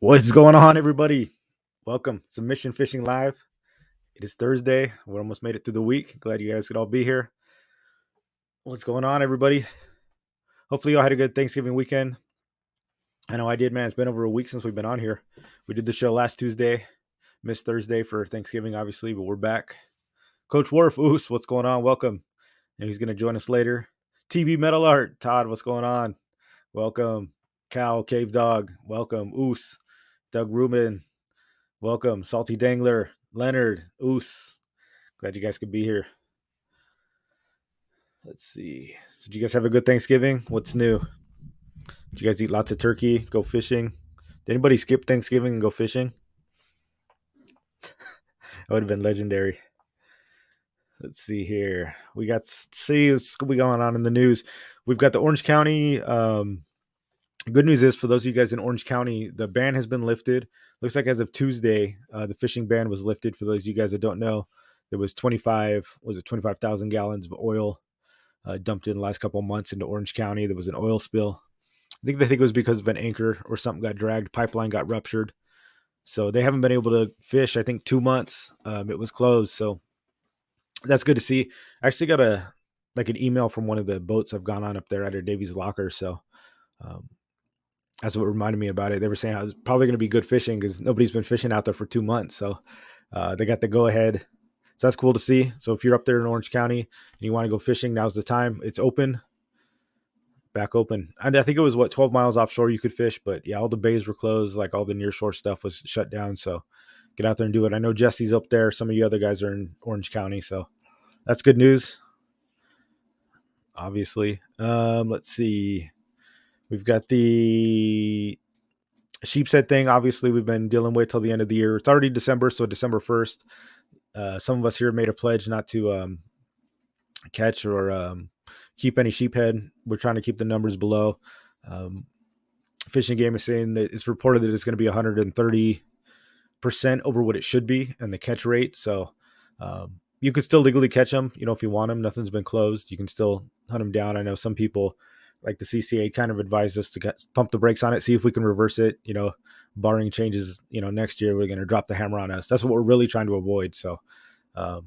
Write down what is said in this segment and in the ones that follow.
What's going on, everybody? Welcome to Mission Fishing Live. It is Thursday. We almost made it through the week. Glad you guys could all be here. What's going on, everybody? Hopefully, you all had a good Thanksgiving weekend. I know I did, man. It's been over a week since we've been on here. We did the show last Tuesday, missed Thursday for Thanksgiving, obviously, but we're back. Coach Worf, Oos, what's going on? Welcome. And he's going to join us later. TV Metal Art, Todd, what's going on? Welcome. Cal, Cave Dog, welcome. Oos, Doug Rubin, welcome. Salty Dangler, Leonard, Oos. Glad you guys could be here. Let's see. Did you guys have a good Thanksgiving? What's new? Did you guys eat lots of turkey? Go fishing? Did anybody skip Thanksgiving and go fishing? That would have been legendary. Let's see here. We got see what's going on in the news. We've got the Orange County. Good news is for those of you guys in Orange County, the ban has been lifted. Looks like as of Tuesday, the fishing ban was lifted. For those of you guys that don't know, there was 25,000 gallons of oil dumped in the last couple of months into Orange County. There was an oil spill. They think it was because of an anchor or something got dragged. Pipeline got ruptured. So they haven't been able to fish, I think, 2 months. It was closed. So that's good to see. I actually got an email from one of the boats I've gone on up there at Davies Locker. So that's what reminded me about it. They were saying I was probably going to be good fishing because nobody's been fishing out there for 2 months. So they got the go ahead. So that's cool to see. So if you're up there in Orange County and you want to go fishing, now's the time. It's open, back open. And I think it was 12 miles offshore you could fish, but yeah, all the bays were closed. Like all the near shore stuff was shut down. So get out there and do it. I know Jesse's up there. Some of you other guys are in Orange County. So that's good news. Obviously. Let's see. We've got the sheep's head thing. Obviously, we've been dealing with till the end of the year. It's already December, so December 1st. Some of us here made a pledge not to catch or keep any sheephead. We're trying to keep the numbers below. Fishing Game is saying that it's reported that it's going to be 130% over what it should be and the catch rate. So you could still legally catch them, if you want them. Nothing's been closed. You can still hunt them down. I know some people, like the CCA, kind of advised us to pump the brakes on it, see if we can reverse it. Barring changes, next year we're going to drop the hammer on us. That's what we're really trying to avoid. So I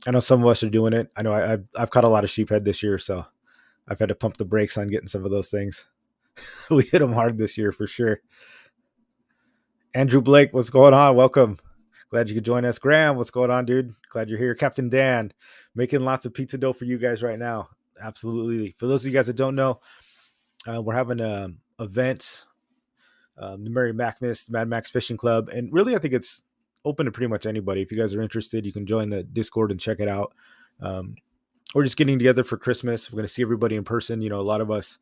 know some of us are doing it. I know I've caught a lot of sheephead this year, so I've had to pump the brakes on getting some of those things. We hit them hard this year for sure. Andrew Blake, what's going on? Welcome. Glad you could join us. Graham, what's going on, dude? Glad you're here. Captain Dan, making lots of pizza dough for you guys right now. Absolutely. For those of you guys that don't know, we're having an event, the Mary Maximus Mad Max Fishing Club. And really, I think it's open to pretty much anybody. If you guys are interested, you can join the Discord and check it out. We're just getting together for Christmas. We're going to see everybody in person. A lot of us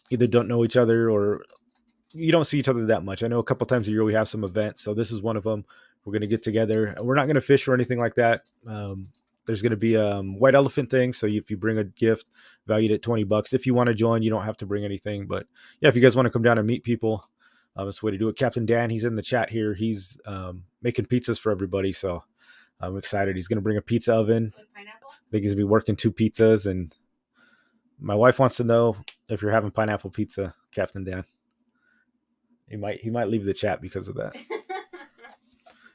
either don't know each other or you don't see each other that much. I know a couple times a year we have some events. So this is one of them. We're going to get together. We're not going to fish or anything like that. There's going to be a white elephant thing. So if you bring a gift valued at $20, if you want to join, you don't have to bring anything. But yeah, if you guys want to come down and meet people, that's the way to do it. Captain Dan, he's in the chat here. He's making pizzas for everybody. So I'm excited. He's going to bring a pizza oven. I think he's going to be working 2 pizzas. And my wife wants to know if you're having pineapple pizza, Captain Dan. He might leave the chat because of that.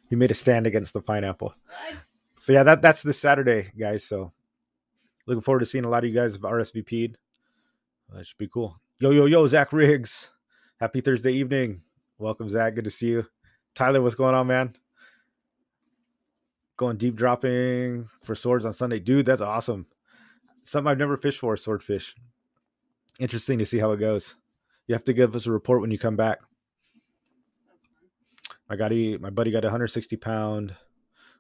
He made a stand against the pineapple. What? So yeah, that's this Saturday, guys. So looking forward to seeing a lot of you guys have RSVP'd. That should be cool. Yo, Zach Riggs. Happy Thursday evening. Welcome, Zach. Good to see you. Tyler, what's going on, man? Going deep dropping for swords on Sunday. Dude, that's awesome. Something I've never fished for, swordfish. Interesting to see how it goes. You have to give us a report when you come back. My buddy got a 160-pound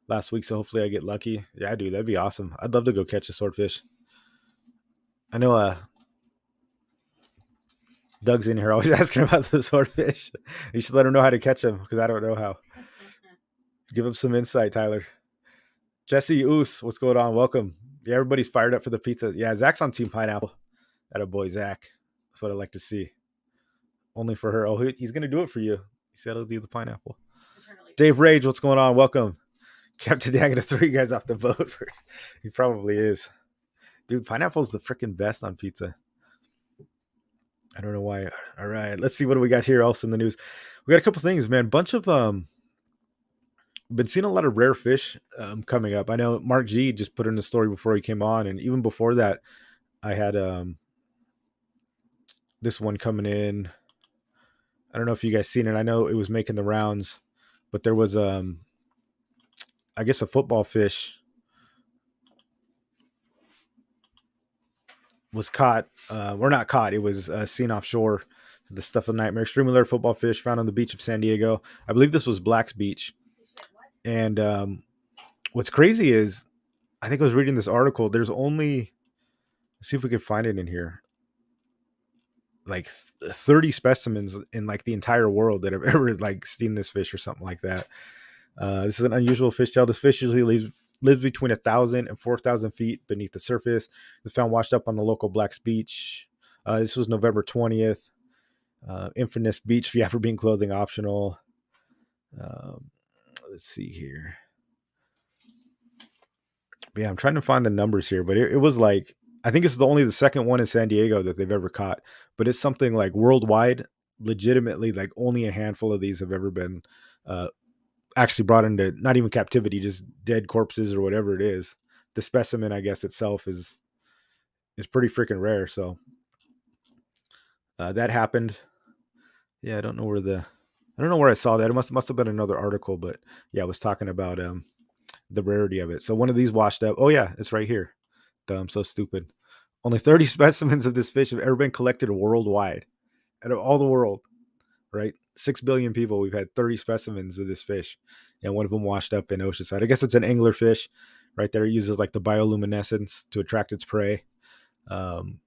last week, so hopefully I get lucky. Yeah, dude, that'd be awesome. I'd love to go catch a swordfish. I know Doug's in here always asking about the swordfish. You should let him know how to catch them because I don't know how. Give him some insight, Tyler. Jesse Oos, what's going on? Welcome. Yeah, everybody's fired up for the pizza. Yeah, Zach's on Team Pineapple. That a boy, Zach. That's what I like to see. Only for her. Oh, he's going to do it for you. He said he'll do the pineapple. Dave Rage, what's going on? Welcome. Captain Dan, gonna throw you guys off the boat. He probably is. Dude, pineapple's the freaking best on pizza. I don't know why. All right, let's see what do we got here else in the news. We got a couple things, man. Bunch of been seeing a lot of rare fish coming up. I know Mark G just put in a story before he came on, and even before that, I had this one coming in. I don't know if you guys seen it. I know it was making the rounds, but there was I guess a football fish was caught. Or not caught. It was seen offshore. The stuff of nightmare. Extremely rare football fish found on the beach of San Diego. I believe this was Black's Beach. And what's crazy is, I think I was reading this article. There's only, let's see if we can find it in here, like 30 specimens in like the entire world that have ever like seen this fish or something like that. This is an unusual fish tail. This fish usually lives between 1,000 and 4,000 feet beneath the surface. It was found washed up on the local Black's Beach. This was November 20th. Infamous beach for Aberdeen clothing optional. Um, let's see here. But yeah, I'm trying to find the numbers here, but it was like, I think it's only the second one in San Diego that they've ever caught, but it's something like worldwide, legitimately, like only a handful of these have ever been uh, actually brought into not even captivity, just dead corpses or whatever it is. The specimen, I guess, itself is pretty freaking rare. So that happened. Yeah, I don't know where I saw that. It must have been another article, but yeah, I was talking about the rarity of it. So one of these washed up. Oh yeah, it's right here. Dumb, so stupid. Only 30 specimens of this fish have ever been collected worldwide, out of all the world. Right, 6 billion people. We've had 30 specimens of this fish, and one of them washed up in Oceanside. I guess it's an angler fish, right there. It uses like the bioluminescence to attract its prey. Um,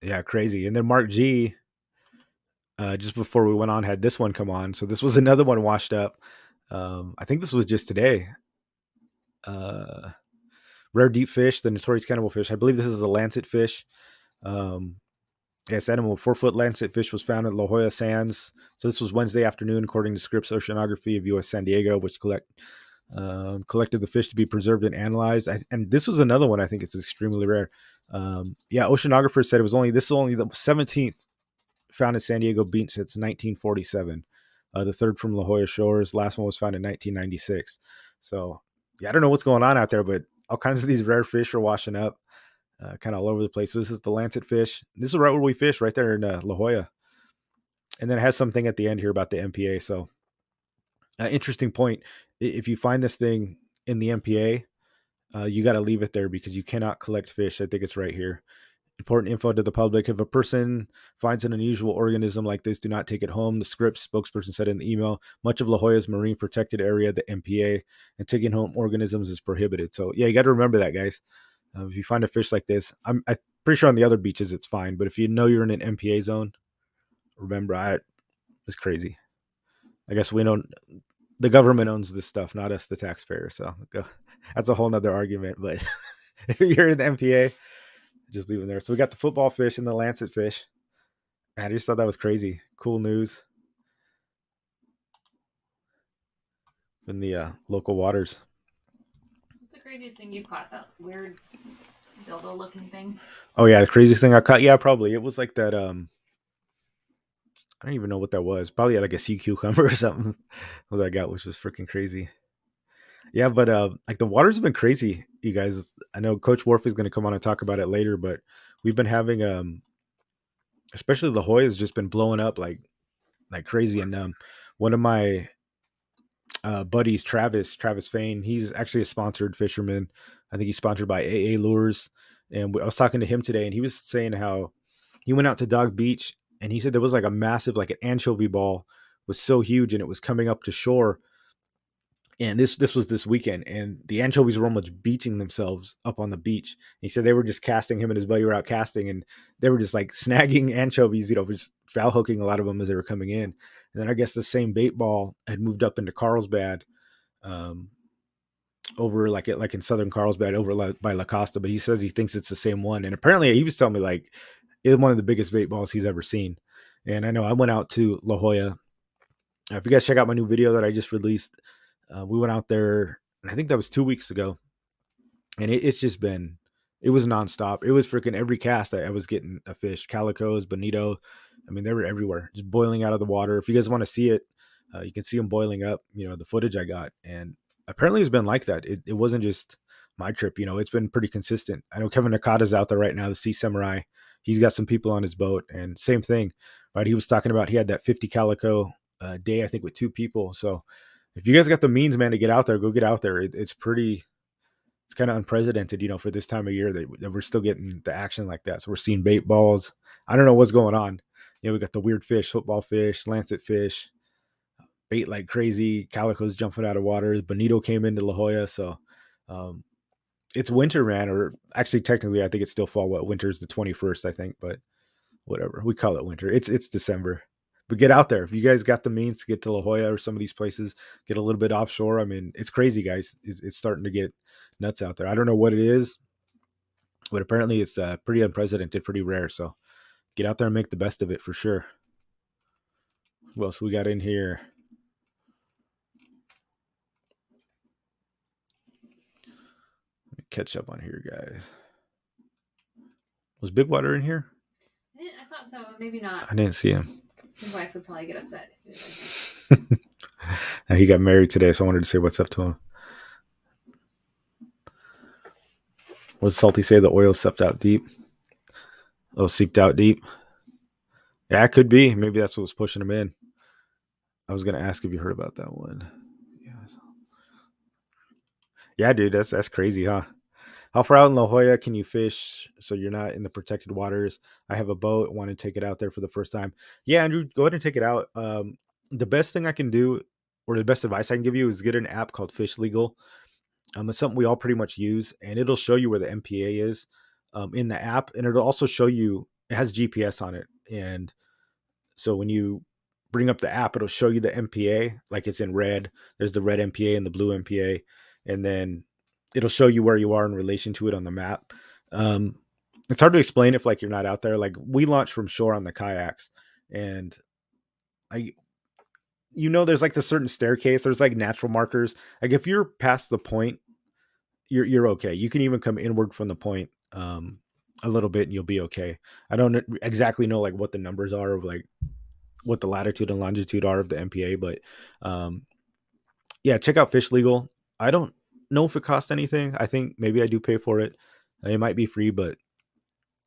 yeah, crazy. And then Mark G, just before we went on, had this one come on. So this was another one washed up. I think this was just today. Uh, Rare deep fish, the notorious cannibal fish. I believe this is a lancet fish. Um, yes, animal 4-foot lancet fish was found at La Jolla Sands. So this was Wednesday afternoon, according to Scripps Oceanography of U.S. San Diego, which collected the fish to be preserved and analyzed. And this was another one. I think it's extremely rare. Yeah, oceanographers said this is only the 17th found in San Diego Beach since 1947. The third from La Jolla Shores. Last one was found in 1996. So yeah, I don't know what's going on out there, but all kinds of these rare fish are washing up, kind of all over the place. So this is the lancet fish. This is right where we fish, right there in La Jolla. And then it has something at the end here about the MPA. So, interesting point. If you find this thing in the MPA, you got to leave it there because you cannot collect fish. I think it's right here. Important info to the public. If a person finds an unusual organism like this, do not take it home. The Scripps spokesperson said in the email, much of La Jolla's marine protected area, the MPA, and taking home organisms is prohibited. So yeah, you got to remember that, guys. If you find a fish like this, I'm pretty sure on the other beaches it's fine, but if you know you're in an MPA zone, remember, it's crazy. I guess we don't. The government owns this stuff, not us, the taxpayer. So that's a whole nother argument. But if you're in the MPA, just leave them there. So we got the football fish and the lancet fish. I just thought that was crazy. Cool news in the local waters. What's the craziest thing you caught? That weird dildo looking thing? Oh yeah, the craziest thing I caught. Yeah, probably it was like that. I don't even know what that was. Probably like a sea cucumber or something. What I got, which was freaking crazy. Yeah, but like the waters have been crazy, you guys. I know Coach Worf is going to come on and talk about it later, but we've been having especially La Jolla has just been blowing up like crazy. And one of my buddies, Travis Fain, he's actually a sponsored fisherman. I think he's sponsored by AA Lures. And I was talking to him today, and he was saying how he went out to Dog Beach, and he said there was like a massive, like an anchovy ball was so huge, and it was coming up to shore. And this was this weekend, and the anchovies were almost beaching themselves up on the beach. And he said they were just casting. Him and his buddy were out casting, and they were just like snagging anchovies, just foul hooking a lot of them as they were coming in. And then I guess the same bait ball had moved up into Carlsbad, um, over like in southern Carlsbad, over by La Costa. But he says he thinks it's the same one, and apparently he was telling me like it's one of the biggest bait balls he's ever seen. And I know I went out to La Jolla. If you guys check out my new video that I just released, we went out there, and I think that was 2 weeks ago, and it's just been It was nonstop. It was freaking every cast I was getting a fish, calicos, bonito. I mean, they were everywhere, just boiling out of the water. If you guys want to see it, you can see them boiling up. The footage I got, and apparently it's been like that. It wasn't just my trip. It's been pretty consistent. I know Kevin Nakata's out there right now, the Sea Samurai. He's got some people on his boat, and same thing, right? He was talking about he had that 50 calico day, I think, with two people. So if you guys got the means, man, to get out there, go get out there. It's kind of unprecedented, for this time of year that we're still getting the action like that. So we're seeing bait balls. I don't know what's going on. We got the weird fish, football fish, lancet fish, bait like crazy, calicos jumping out of water. Bonito came into La Jolla. So um, it's winter, man, or actually, technically, I think it's still fall. What winter is the 21st, I think, but whatever. We call it winter. It's December. But get out there. If you guys got the means to get to La Jolla or some of these places, get a little bit offshore. I mean, it's crazy, guys. It's starting to get nuts out there. I don't know what it is, but apparently it's pretty unprecedented, pretty rare. So get out there and make the best of it for sure. What else we got in here? Let me catch up on here, guys. Was Big Water in here? I thought so. Maybe not. I didn't see him. His wife would probably get upset. Now, he got married today, so I wanted to say what's up to him. What does Salty say? The oil seeped out deep. Oh, seeped out deep. Yeah, it could be. Maybe that's what was pushing him in. I was gonna ask if you heard about that one. Yes. Yeah, dude, that's crazy, huh? How far out in La Jolla can you fish so you're not in the protected waters? I have a boat, want to take it out there for the first time. Yeah, Andrew, go ahead and take it out. The best thing I can do, or the best advice I can give you, is get an app called Fish Legal. It's something we all pretty much use, and it'll show you where the MPA is in the app, and it'll also show you it has GPS on it, and so when you bring up the app, it'll show you the MPA, like it's in red. There's the red MPA and the blue MPA, and then it'll show you where you are in relation to it on the map. Um, it's hard to explain if like you're not out there. Like we launched from shore on the kayaks, and I, there's like the certain staircase. There's like natural markers. Like if you're past the point, you're okay. You can even come inward from the point a little bit, and you'll be okay. I don't exactly know like what the numbers are of like what the latitude and longitude are of the MPA, but um, yeah, check out Fish Legal. I don't know if it costs anything. I think maybe I do pay for it. It might be free, but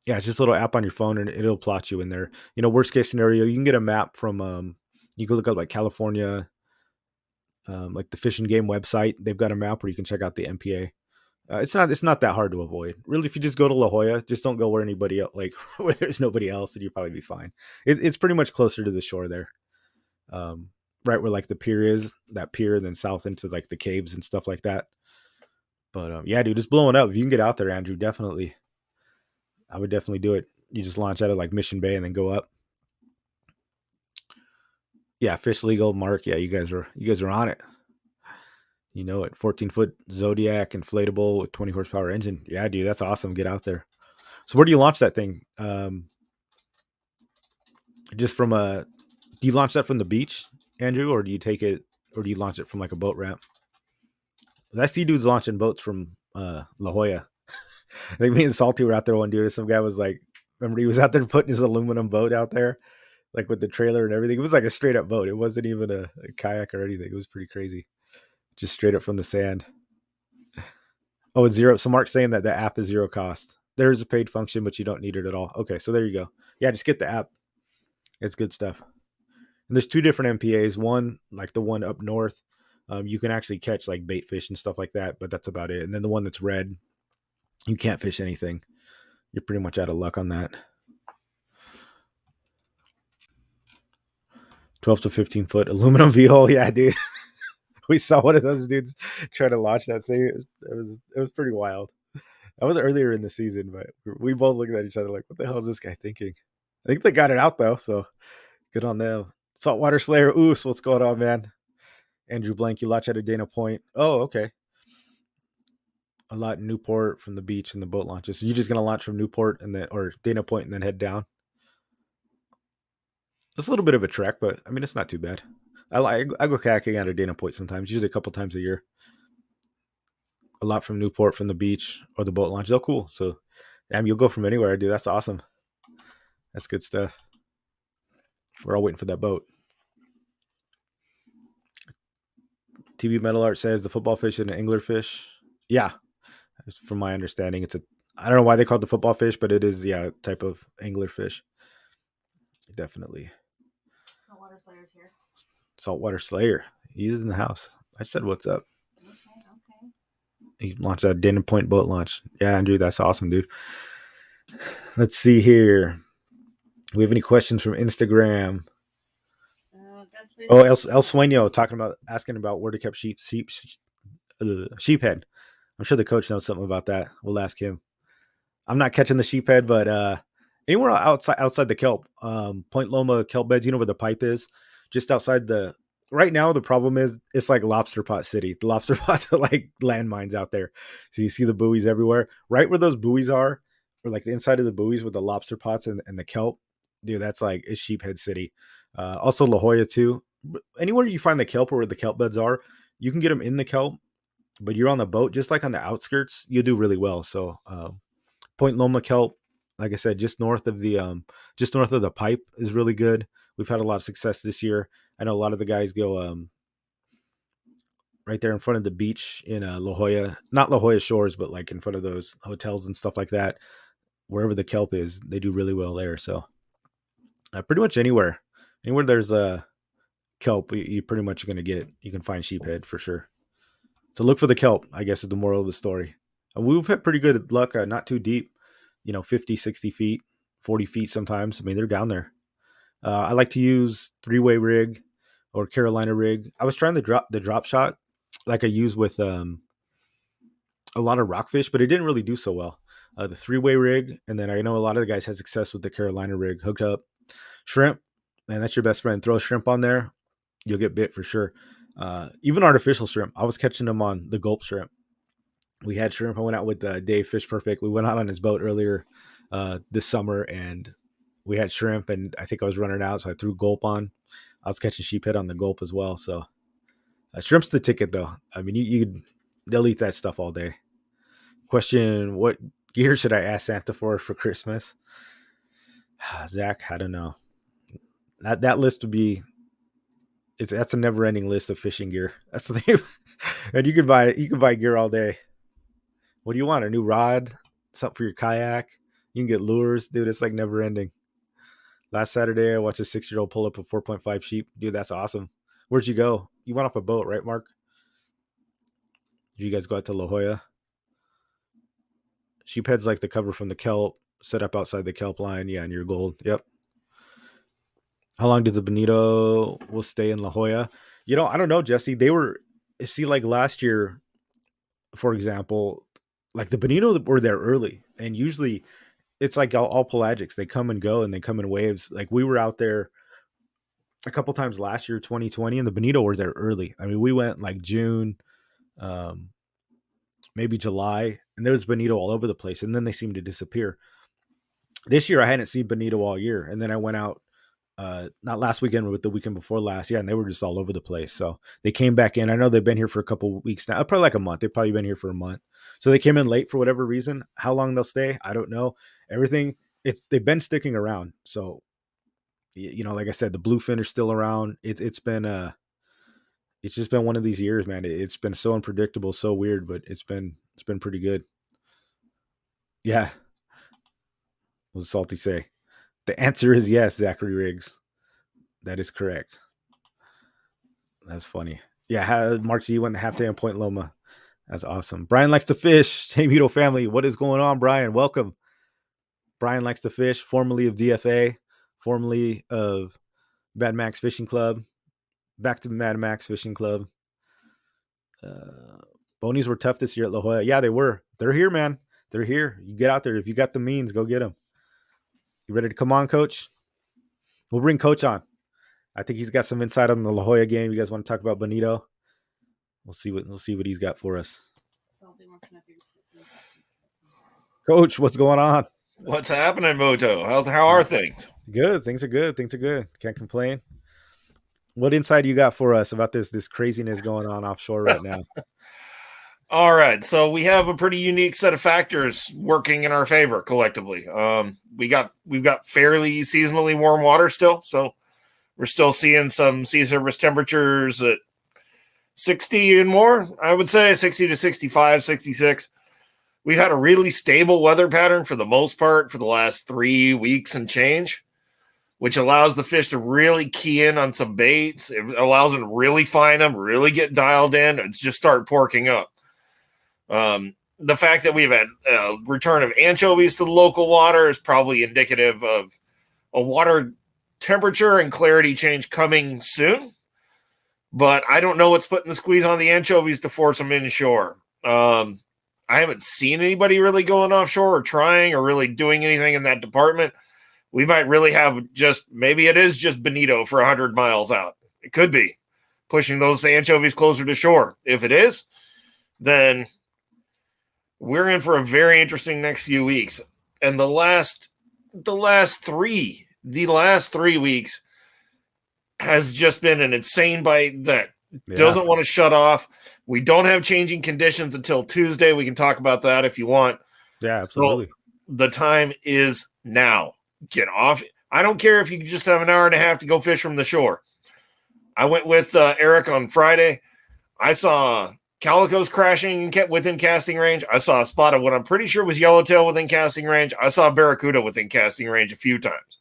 yeah, it's just a little app on your phone and it'll plot you in there. Worst case scenario, you can get a map from you can look up like California, like the Fish and Game website. They've got a map where you can check out the MPA. It's not that hard to avoid. Really, if you just go to La Jolla, just don't go where anybody else, like where there's nobody else, and you'll probably be fine. It's pretty much closer to the shore there, um, right where like the pier is, that pier, and then south into like the caves and stuff like that. But yeah, dude, it's blowing up. If you can get out there, Andrew, definitely, I would definitely do it. You just launch out of like Mission Bay and then go up. Yeah, Fish Legal, Mark. Yeah, you guys are on it. You know it. 14-foot Zodiac inflatable with 20 horsepower engine. Yeah, dude, that's awesome. Get out there. So where do you launch that thing? Just from a Do you launch that from the beach, Andrew, or do you take it, or do you launch it from like a boat ramp? I see dudes launching boats from La Jolla. I think me and Salty were out there one day. Some guy was like, remember he was out there putting his aluminum boat out there, like with the trailer and everything. It was like a straight up boat. It wasn't even a kayak or anything. It was pretty crazy. Just straight up from the sand. Oh, it's zero. So Mark's saying that the app is zero cost. There is a paid function, but you don't need it at all. Okay, so there you go. Yeah, just get the app. It's good stuff. And there's two different MPAs. One, like the one up north, you can actually catch like bait fish and stuff like that, but that's about it. And then the one that's red, you can't fish anything. You're pretty much out of luck on that. 12 to 15-foot aluminum V-hole. Yeah, dude. We saw one of those dudes try to launch that thing. It was pretty wild. That was earlier in the season, but we both looked at each other like, what the hell is this guy thinking? I think they got it out though, so good on them. Saltwater Slayer Oos, what's going on, man? Andrew Blank, you launch out of Dana Point. Oh, okay. A lot in Newport from the beach and the boat launches. So you're just gonna launch from Newport and then or Dana Point and then head down. It's a little bit of a trek, but I mean it's not too bad. I go kayaking out of Dana Point sometimes, usually a couple times a year. a lot from Newport, from the beach or the boat launch. Oh, cool. So, damn, you'll go from anywhere, dude. That's awesome. That's good stuff. We're all waiting for that boat. TV Metal Art says the football fish is an anglerfish. Yeah, from my understanding, it's a. I don't know why they call it the football fish, but it is, yeah, a type of anglerfish. Definitely. Saltwater Slayer's here. Saltwater Slayer. He's in the house. I said, what's up? Okay. He launched that Dana Point boat launch. Yeah, Andrew, that's awesome, dude. Let's see here. Do we have any questions from Instagram? Oh, El Sueño asking about where to keep sheephead. I'm sure the coach knows something about that. We'll ask him. I'm not catching the sheephead, but anywhere outside the kelp, Point Loma kelp beds. You know where the pipe is, just outside the. Right now, the problem is it's like lobster pot city. The lobster pots are like landmines out there, so you see the buoys everywhere. Right where those buoys are, or like the inside of the buoys with the lobster pots and the kelp, dude, that's like it's sheephead city. Also La Jolla too. Anywhere you find the kelp or where the kelp beds are, you can get them in the kelp, but you're on the boat, just like on the outskirts, you do really well. So Point Loma kelp, like I said, just north of the pipe is really good. We've had a lot of success this year. I know a lot of the guys go right there in front of the beach in La Jolla, not La Jolla Shores, but like in front of those hotels and stuff like that. Wherever the kelp is, they do really well there. So pretty much anywhere there's a kelp, you pretty much going to you can find sheephead for sure. So look for the kelp, I guess, is the moral of the story. We've had pretty good luck, not too deep, 50, 60 feet, 40 feet sometimes. I mean, they're down there. I like to use three-way rig or Carolina rig. I was trying the drop shot like I use with a lot of rockfish, but it didn't really do so well. The three-way rig, and then I know a lot of the guys had success with the Carolina rig, hooked up shrimp, man, that's your best friend. Throw a shrimp on there, you'll get bit for sure. Even artificial shrimp, I was catching them on the gulp shrimp. We had shrimp. I went out with Dave Fish Perfect. We went out on his boat earlier this summer, and we had shrimp. And I think I was running out, so I threw gulp on. I was catching sheephead on the gulp as well. So shrimp's the ticket, though. I mean, they'll eat that stuff all day. Question: what gear should I ask Santa for Christmas? Zach, I don't know. That list would be that's a never ending list of fishing gear. That's the thing. And you can buy gear all day. What do you want? A new rod? Something for your kayak? You can get lures, dude. It's like never ending. Last Saturday, I watched a 6-year-old pull up a 4.5 sheep. Dude, that's awesome. Where'd you go? You went off a boat, right, Mark? Did you guys go out to La Jolla? Sheephead's like the cover from the kelp, set up outside the kelp line. Yeah, and your gold. Yep. How long did the Bonito will stay in La Jolla? I don't know, Jesse. They were like last year, for example, like the Bonito were there early, and usually it's like all pelagics. They come and go, and they come in waves. Like we were out there a couple times last year, 2020, and the Bonito were there early. I mean, we went like June, um, maybe July, and there was Bonito all over the place, and then they seemed to disappear. This year, I hadn't seen Bonito all year, and then I went out not last weekend, but the weekend before last. Yeah, and they were just all over the place. So they came back in. I know they've been here for a couple weeks now, probably like a month. They've probably been here for a month. So they came in late for whatever reason. How long they'll stay, I don't know. Everything they've been sticking around. So like I said, the bluefin are still around. It's just been one of these years, man. It's been so unpredictable, so weird, but it's been pretty good. Yeah. What does Salty say? The answer is yes, Zachary Riggs. That is correct. That's funny. Yeah, Mark G went half day on Point Loma. That's awesome. Brian likes to fish. Hey, Muto family, what is going on, Brian? Welcome. Brian likes to fish, formerly of DFA, formerly of Mad Max Fishing Club. Back to Mad Max Fishing Club. Bonies were tough this year at La Jolla. Yeah, they were. They're here, man. They're here. You get out there. If you got the means, go get them. You ready to come on, Coach? We'll bring Coach on. I think he's got some insight on the La Jolla game. You guys want to talk about Bonito? We'll see what he's got for us. Coach, what's going on? What's happening, Moto? How are things? Good. Things are good. Can't complain. What insight you got for us about this craziness going on offshore right now? All right, so we have a pretty unique set of factors working in our favor collectively. We've got fairly seasonally warm water still, so we're still seeing some sea surface temperatures at 60 and more. I would say 60 to 65, 66. We've had a really stable weather pattern for the most part for the last 3 weeks and change, which allows the fish to really key in on some baits. It allows them to really find them, really get dialed in, and just start porking up. The fact that we've had a return of anchovies to the local water is probably indicative of a water temperature and clarity change coming soon. But I don't know what's putting the squeeze on the anchovies to force them inshore. I haven't seen anybody really going offshore or trying or really doing anything in that department. We might really have maybe it is just bonito for 100 miles out. It could be pushing those anchovies closer to shore. If it is, then we're in for a very interesting next few weeks. And the last 3 weeks has just been an insane bite that doesn't want to shut off. We don't have changing conditions until Tuesday. We can talk about that if you want. Yeah, absolutely. So the time is now. Get off. I don't care if you just have an hour and a half to go fish from the shore. I went with Eric on Friday. I saw calicos crashing within casting range. I saw a spot of what I'm pretty sure was yellowtail within casting range. I saw a barracuda within casting range a few times.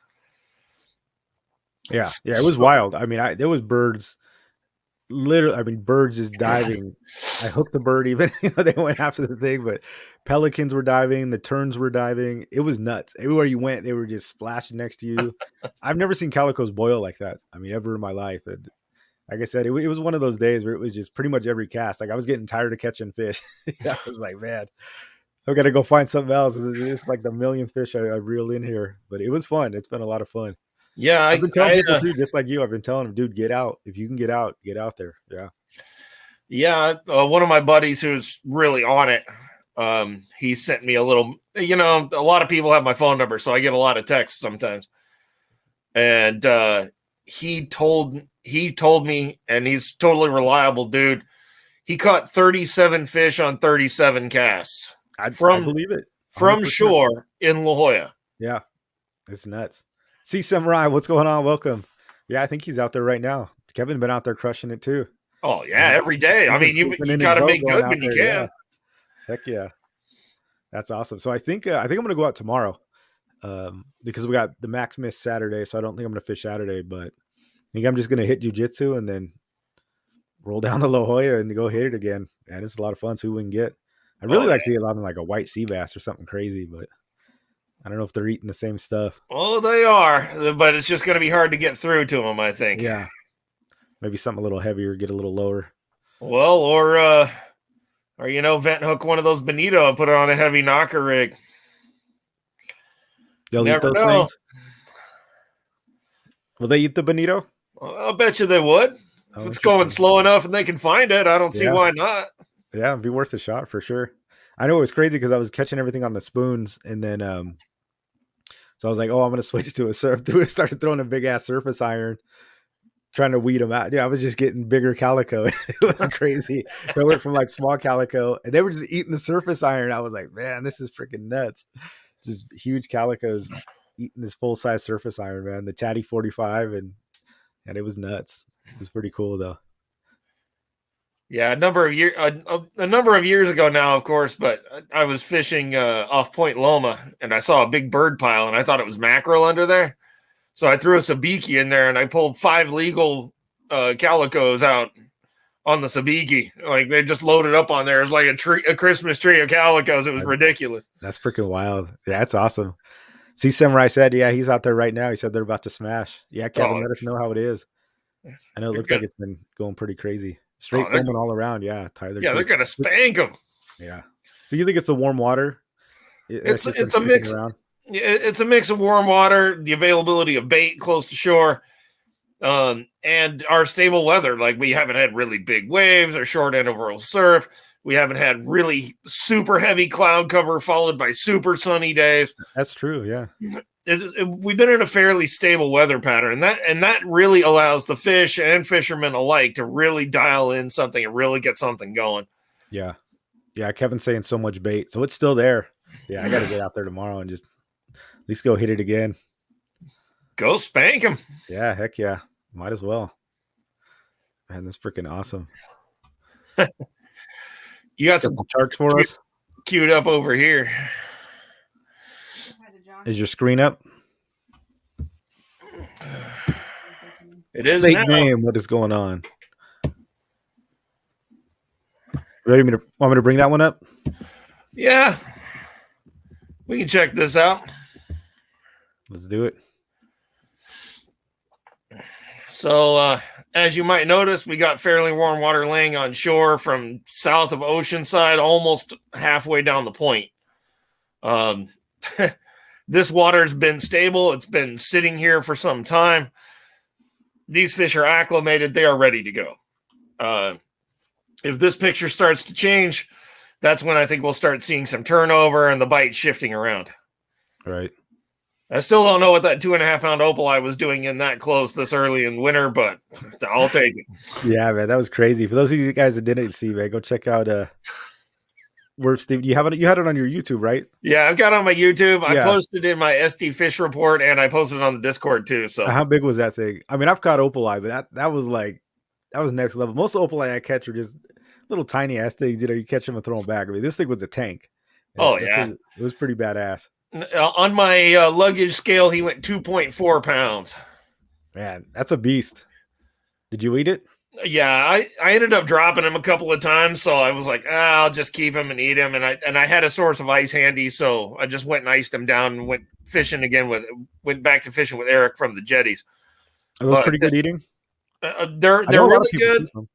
Yeah, it was wild. I mean, there was birds. Literally, I mean, birds just diving. I hooked the bird even. They went after the thing, but pelicans were diving. The terns were diving. It was nuts. Everywhere you went, they were just splashing next to you. I've never seen calicos boil like that. I mean, ever in my life. Like I said, it was one of those days where it was just pretty much every cast. Like I was getting tired of catching fish. I was like, man, I've got to go find something else. It's like the millionth fish I reeled in here, but it was fun. It's been a lot of fun. Yeah, I've been telling people too, just like you. I've been telling them, dude, get out. If you can get out there. Yeah. Yeah. One of my buddies who's really on it, he sent me a little, a lot of people have my phone number, so I get a lot of texts sometimes. And he told me, and he's totally reliable dude, he caught 37 fish on 37 casts. I believe it. 100%. From shore in La Jolla. Yeah. It's nuts. See Samurai, what's going on? Welcome. Yeah, I think he's out there right now. Kevin been out there crushing it too. Oh yeah, every day. I mean, you got to make good when you can. Yeah. Heck yeah, that's awesome. So I think I'm gonna go out tomorrow, because we got the Maximus Saturday. So I don't think I'm gonna fish Saturday, but I think I'm just gonna hit jiu-jitsu and then roll down to La Jolla and go hit it again. And it's a lot of fun. See who we can get. I really like to get a lot of like a white sea bass or something crazy, but I don't know if they're eating the same stuff. Oh, they are, but it's just going to be hard to get through to them, I think. Yeah. Maybe something a little heavier, get a little lower. Well, or vent hook one of those bonito and put it on a heavy knocker rig. They'll eat those things? Will they eat the bonito? Well, I'll bet you they would. If it's going slow enough and they can find it, I don't see why not. Yeah, it'd be worth a shot for sure. I know it was crazy because I was catching everything on the spoons, and then so I was like, "Oh, I'm gonna switch to a surf." Started throwing a big ass surface iron, trying to weed them out. Yeah, I was just getting bigger calico. It was crazy. They went from like small calico, and they were just eating the surface iron. I was like, "Man, this is freaking nuts!" Just huge calicos eating this full size surface iron, man. The Chatty 45, and it was nuts. It was pretty cool though. Yeah, a number of years ago now, of course, but I was fishing off Point Loma, and I saw a big bird pile, and I thought it was mackerel under there. So I threw a sabiki in there, and I pulled 5 legal calicos out on the sabiki. Like they just loaded up on there. It was like a Christmas tree of calicos. It was ridiculous. That's freaking wild. Yeah, that's awesome. See, Samurai said, yeah, he's out there right now. He said they're about to smash. Yeah, Kevin, let us know how it is. I know it looks like it's been going pretty crazy. Straight foaming all around. Yeah, Tyler. Yeah, they're gonna spank them. Yeah. So you think it's the warm water? It's a mix. It's a mix of warm water, the availability of bait close to shore, and our stable weather. Like we haven't had really big waves or short interval surf. We haven't had really super heavy cloud cover followed by super sunny days. That's true. Yeah. We've been in a fairly stable weather pattern, and that really allows the fish and fishermen alike to really dial in something and really get something going. Yeah. Yeah, Kevin's saying so much bait, so it's still there. Yeah, I got to get out there tomorrow and just at least go hit it again. Go spank him. Yeah, heck yeah, might as well. Man, that's freaking awesome. You got some Couple charts for us. queued up over here. Hi to John. Is your screen up? It is Late now. game. What is going on? Want me to bring that one up? Yeah. We can check this out. Let's do it. So, as you might notice, we got fairly warm water laying on shore from south of Oceanside, almost halfway down the point. This water's been stable. It's been sitting here for some time. These fish are acclimated. They are ready to go. If this picture starts to change, that's when I think we'll start seeing some turnover and the bite shifting around. Right. I still don't know what that 2.5 pound opali was doing in that close this early in winter, but I'll take it. Yeah, man, that was crazy. For those of you guys that didn't see, man, go check out Werf Steve. You had it on your YouTube, right? Yeah, I've got it on my YouTube. I Yeah. posted in my SD Fish report, and I posted it on the Discord too. So How big was that thing? I mean, I've caught opali, but that was next level. Most opali I catch are just little tiny ass things. You know, you catch them and throw them back. I mean, this thing was a tank. Oh, yeah. It was pretty badass. on my luggage scale, he went 2.4 pounds. Man, that's a beast. Did you eat it? Yeah, I ended up dropping him a couple of times, so I was like, I'll just keep him and eat him. And I had a source of ice handy, so I just went and iced him down and went back to fishing with Eric from the jetties. Are those But pretty good eating? They're I know a lot of really people good, keep them.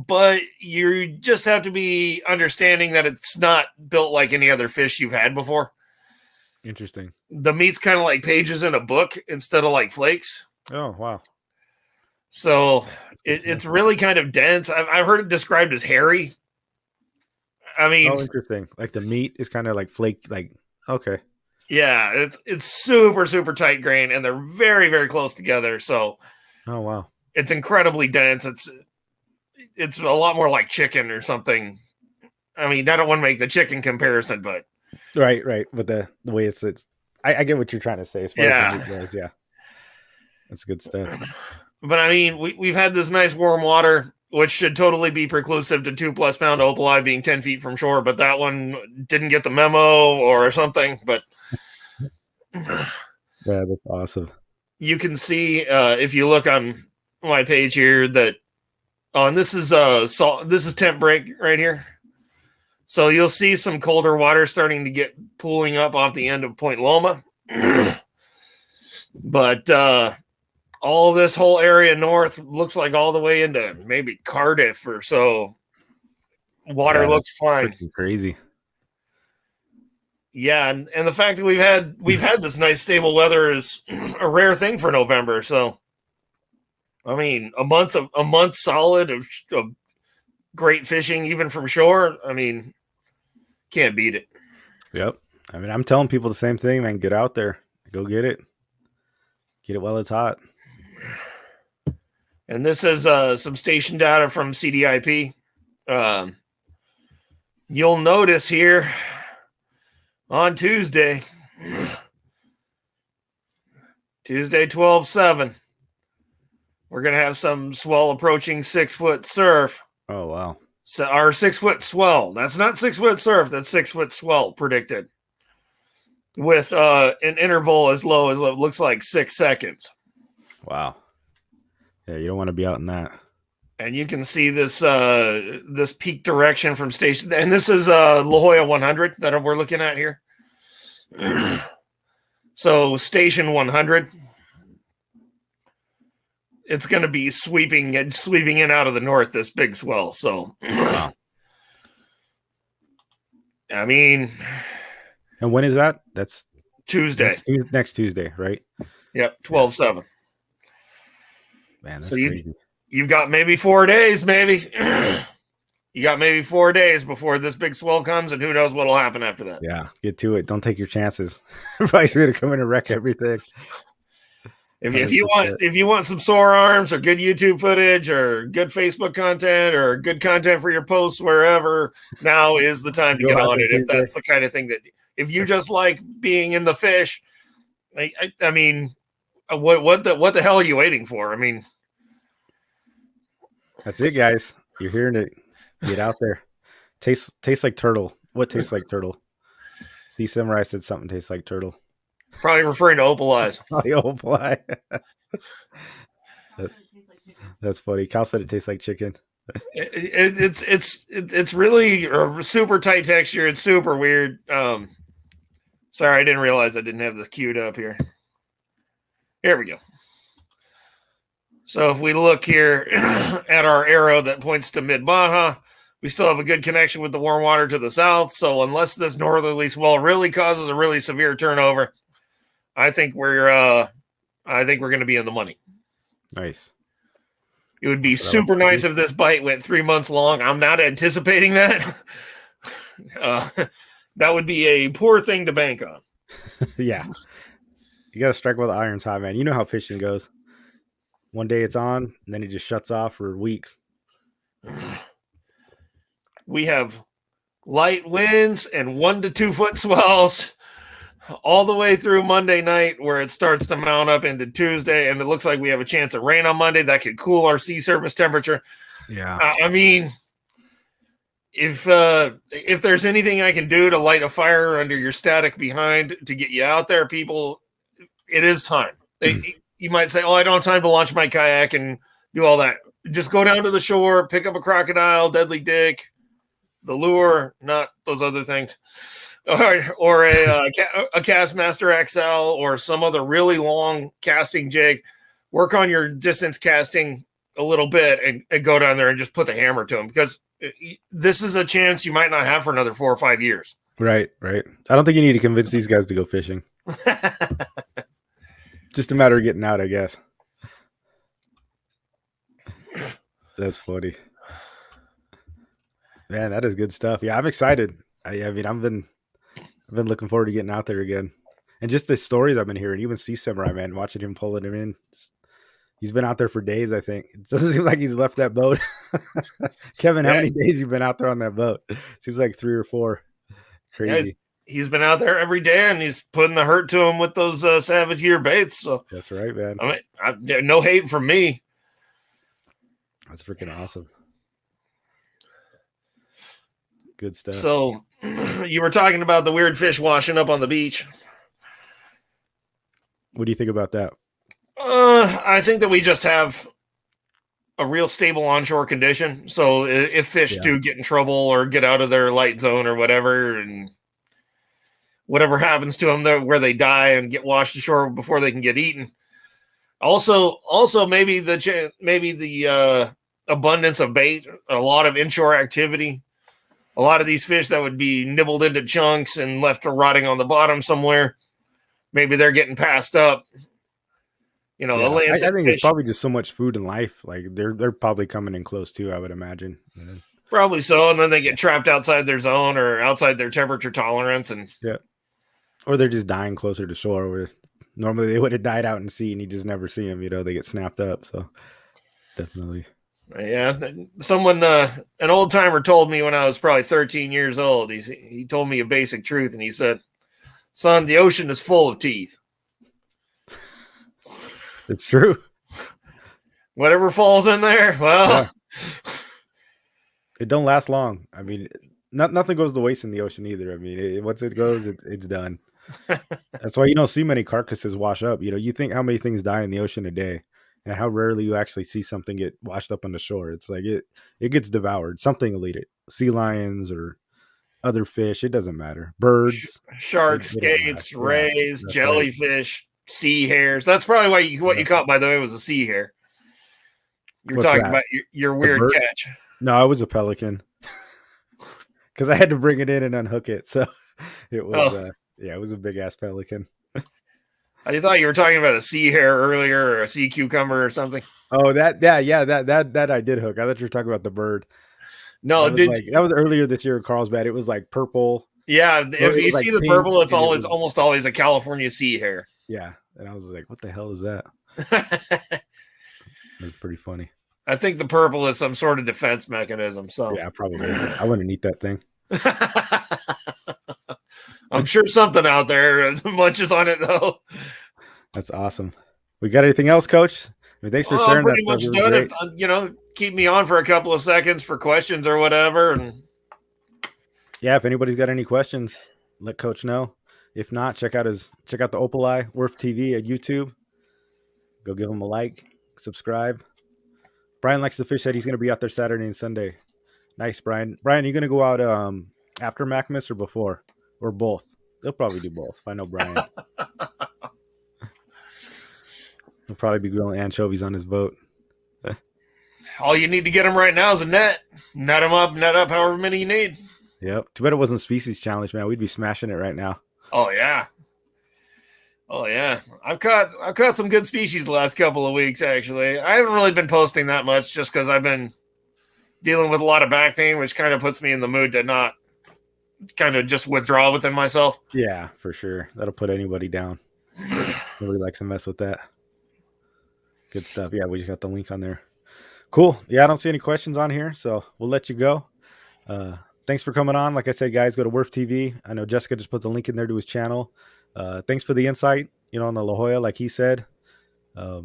but you just have to be understanding that it's not built like any other fish you've had before. Interesting. The meat's kind of like pages in a book instead of like flakes. Oh, wow. So it's really kind of dense. I've heard it described as hairy. I mean, Oh, interesting. Like the meat is kind of like flake. Like, okay. yeah, it's super, super tight grain, and they're very, very close together. So Oh, wow. it's incredibly dense. It's a lot more like chicken or something. I mean, I don't want to make the chicken comparison, but Right. But the way it's I get what you're trying to say as far as the meat goes. Yeah. That's good stuff. But I mean, we've had this nice warm water, which should totally be preclusive to 2+ pound opali being 10 feet from shore, but that one didn't get the memo or something. But Yeah, that's awesome. you can see if you look on my page here that and this is temp break right here. So you'll see some colder water starting to get pooling up off the end of Point Loma. But all this whole area north looks like all the way into maybe Cardiff or so. Water looks fine. Crazy. Yeah, and the fact that we've had this nice stable weather is a rare thing for November. So, I mean, a month solid of great fishing, even from shore. I mean, can't beat it. Yep. I mean, I'm telling people the same thing, man. Get out there, go get it while it's hot. And this is some station data from CDIP. You'll notice here on Tuesday 12/7, we're going to have some swell approaching 6 foot surf. Oh, wow. So our 6 foot swell. That's not 6 foot surf. That's 6 foot swell predicted, with an interval as low as it looks like 6 seconds. Wow. Yeah, you don't want to be out in that. And you can see this this peak direction from station, and this is La Jolla 100 that we're looking at here. So station 100, it's going to be sweeping in out of the north, this big swell. So, Wow. I mean, And when is that? That's Tuesday. Next Tuesday, right? Yep, 12/7. Man, that's So crazy. You've got maybe 4 days, maybe. You got maybe 4 days before this big swell comes, and who knows what'll happen after that. Yeah, get to it. Don't take your chances. Probably going to come in and wreck everything. If you want some sore arms or good YouTube footage or good Facebook content or good content for your posts wherever, now is the time to Go get out on there it. If Tuesday. that's the kind of thing that if you just like being in the fish, I mean, what the hell are you waiting for? I mean, That's it, guys. You're hearing it. Get out there. Tastes like turtle. What tastes like turtle? Sea Samurai said something tastes like turtle. probably referring to opal eyes. The old fly. How does it taste like chicken? That's funny. Cal said it tastes like chicken. It's really a super tight texture. It's super weird. Sorry, I didn't realize I didn't have this queued up here. Here we go. So if we look here at our arrow that points to mid-Baja, we still have a good connection with the warm water to the south. So unless this northerly swell really causes a really severe turnover, I think we're going to be in the money. Nice. It would be super nice if this bite went 3 months long. I'm not anticipating that. That would be a poor thing to bank on. Yeah. You got to strike while the iron's hot, man. You know how fishing goes. One day it's on, and then it just shuts off for weeks. We have light winds and 1 to 2 foot swells all the way through Monday night, where it starts to mount up into Tuesday, and it looks like we have a chance of rain on Monday. That could cool our sea surface temperature. Yeah. I mean, if there's anything I can do to light a fire under your static behind to get you out there, people, it is time. You might say, "Oh, I don't have time to launch my kayak and do all that." Just go down to the shore, pick up a crocodile, deadly dick, the lure, not those other things, or a Castmaster XL or some other really long casting jig. Work on your distance casting a little bit and go down there and just put the hammer to them, because this is a chance you might not have for another 4 or 5 years. Right. I don't think you need to convince these guys to go fishing. Just a matter of getting out, I guess. That's funny. Man, that is good stuff. Yeah, I'm excited. I mean, I've been looking forward to getting out there again. And just the stories I've been hearing, even Sea Samurai, man, watching him pulling him in. He's been out there for days, I think. It doesn't seem like he's left that boat. Kevin, how many days you been out there on that boat? Seems like 3 or 4. Crazy. Yeah, he's been out there every day, and he's putting the hurt to him with those Savage Gear baits. So that's right, man. I mean, no hate from me. That's freaking awesome. Good stuff. So you were talking about the weird fish washing up on the beach. What do you think about that? I think that we just have a real stable onshore condition. So if fish do get in trouble or get out of their light zone or whatever, and whatever happens to them where they die and get washed ashore before they can get eaten. Also maybe the abundance of bait, a lot of inshore activity, a lot of these fish that would be nibbled into chunks and left rotting on the bottom somewhere. Maybe they're getting passed up. You know, I think it's probably just so much food in life. Like they're probably coming in close too, I would imagine. Probably so, and then they get trapped outside their zone or outside their temperature tolerance, and or they're just dying closer to shore, where normally they would have died out in sea, and you just never see them. You know, they get snapped up. So definitely, yeah. Someone, an old timer, told me when I was probably 13 years old. He told me a basic truth, and he said, "Son, the ocean is full of teeth." It's true. Whatever falls in there, well, it don't last long. I mean, nothing goes to waste in the ocean either. I mean, once it goes, it's done. That's why you don't see many carcasses wash up. You know, you think how many things die in the ocean a day, and how rarely you actually see something get washed up on the shore. It's like it gets devoured. Something will eat it. Sea lions or other fish. It doesn't matter. Birds, sharks, skates, rays, jellyfish. Sea hares. That's probably what you caught, by the way, was a sea hare. You were talking about your weird catch. No, it was a pelican. Because I had to bring it in and unhook it. So it was, it was a big ass pelican. I thought you were talking about a sea hare earlier, or a sea cucumber or something. Oh, that I did hook. I thought you were talking about the bird. No, that was earlier this year at Carlsbad. It was like purple. Yeah, if you see the purple, it's almost always a California sea hare. Yeah, And I was like, what the hell is that? It was pretty funny. I think the purple is some sort of defense mechanism. So Yeah, probably. I wouldn't eat that thing. I'm sure something out there munches on it though. That's awesome. We got anything else, Coach? I mean, thanks for Well, I'm sharing that pretty stuff. much It was done. great. If keep me on for a couple of seconds for questions or whatever. And Yeah, if anybody's got any questions, let Coach know. If not, check out the Opal Eye Worth TV at YouTube. Go give him a like, subscribe. Brian likes to fish. Said he's going to be out there Saturday and Sunday. Nice, Brian. Brian, you going to go out after Macmas or before, or both? They'll probably do both. If I know Brian, he'll probably be grilling anchovies on his boat. all you need to get them right now is a net. Net them up, net up however many you need. Yep. Too bad it wasn't Species Challenge, man. We'd be smashing it right now. Oh yeah. Oh yeah. I've caught some good species the last couple of weeks actually. I haven't really been posting that much just because I've been dealing with a lot of back pain, which kind of puts me in the mood to not kind of just withdraw within myself. Yeah, for sure. That'll put anybody down. Nobody likes to mess with that. Good stuff. Yeah, we just got the link on there. Cool. Yeah, I don't see any questions on here, so we'll let you go. Thanks for coming on. Like I said, guys, go to Worth TV. I know Jessica just put the link in there to his channel. Thanks for the insight, on the La Jolla, like he said. If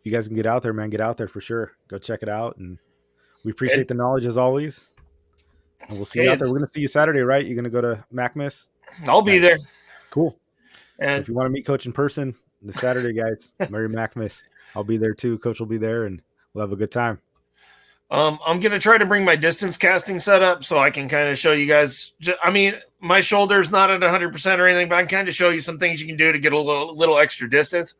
you guys can get out there, man, get out there for sure. Go check it out. And we appreciate the knowledge as always. And we'll see you out there. We're going to see you Saturday, right? You're going to go to Macmas? I'll be there. Cool. And so if you want to meet Coach in person this Saturday, guys, Merry Macmas. I'll be there too. Coach will be there, and we'll have a good time. I'm going to try to bring my distance casting set up so I can kind of show you guys. My shoulder's not at 100% or anything, but I can kind of show you some things you can do to get a little extra distance.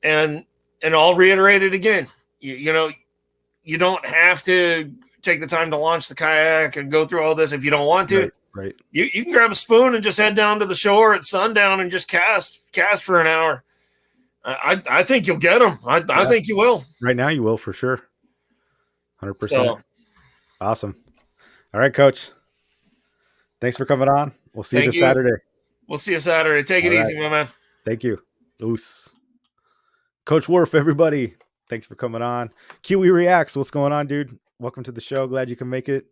And I'll reiterate it again. You don't have to take the time to launch the kayak and go through all this if you don't want to. Right. You can grab a spoon and just head down to the shore at sundown and just cast for an hour. I think you'll get them. I think you will. Right now you will for sure. 100%. So, awesome. All right, Coach. Thanks for coming on. We'll see you this Saturday. We'll see you Saturday. Take it easy, my man. Thank you. Oos. Coach Worf, everybody. Thanks for coming on. Kiwi Reacts. What's going on, dude? Welcome to the show. Glad you can make it.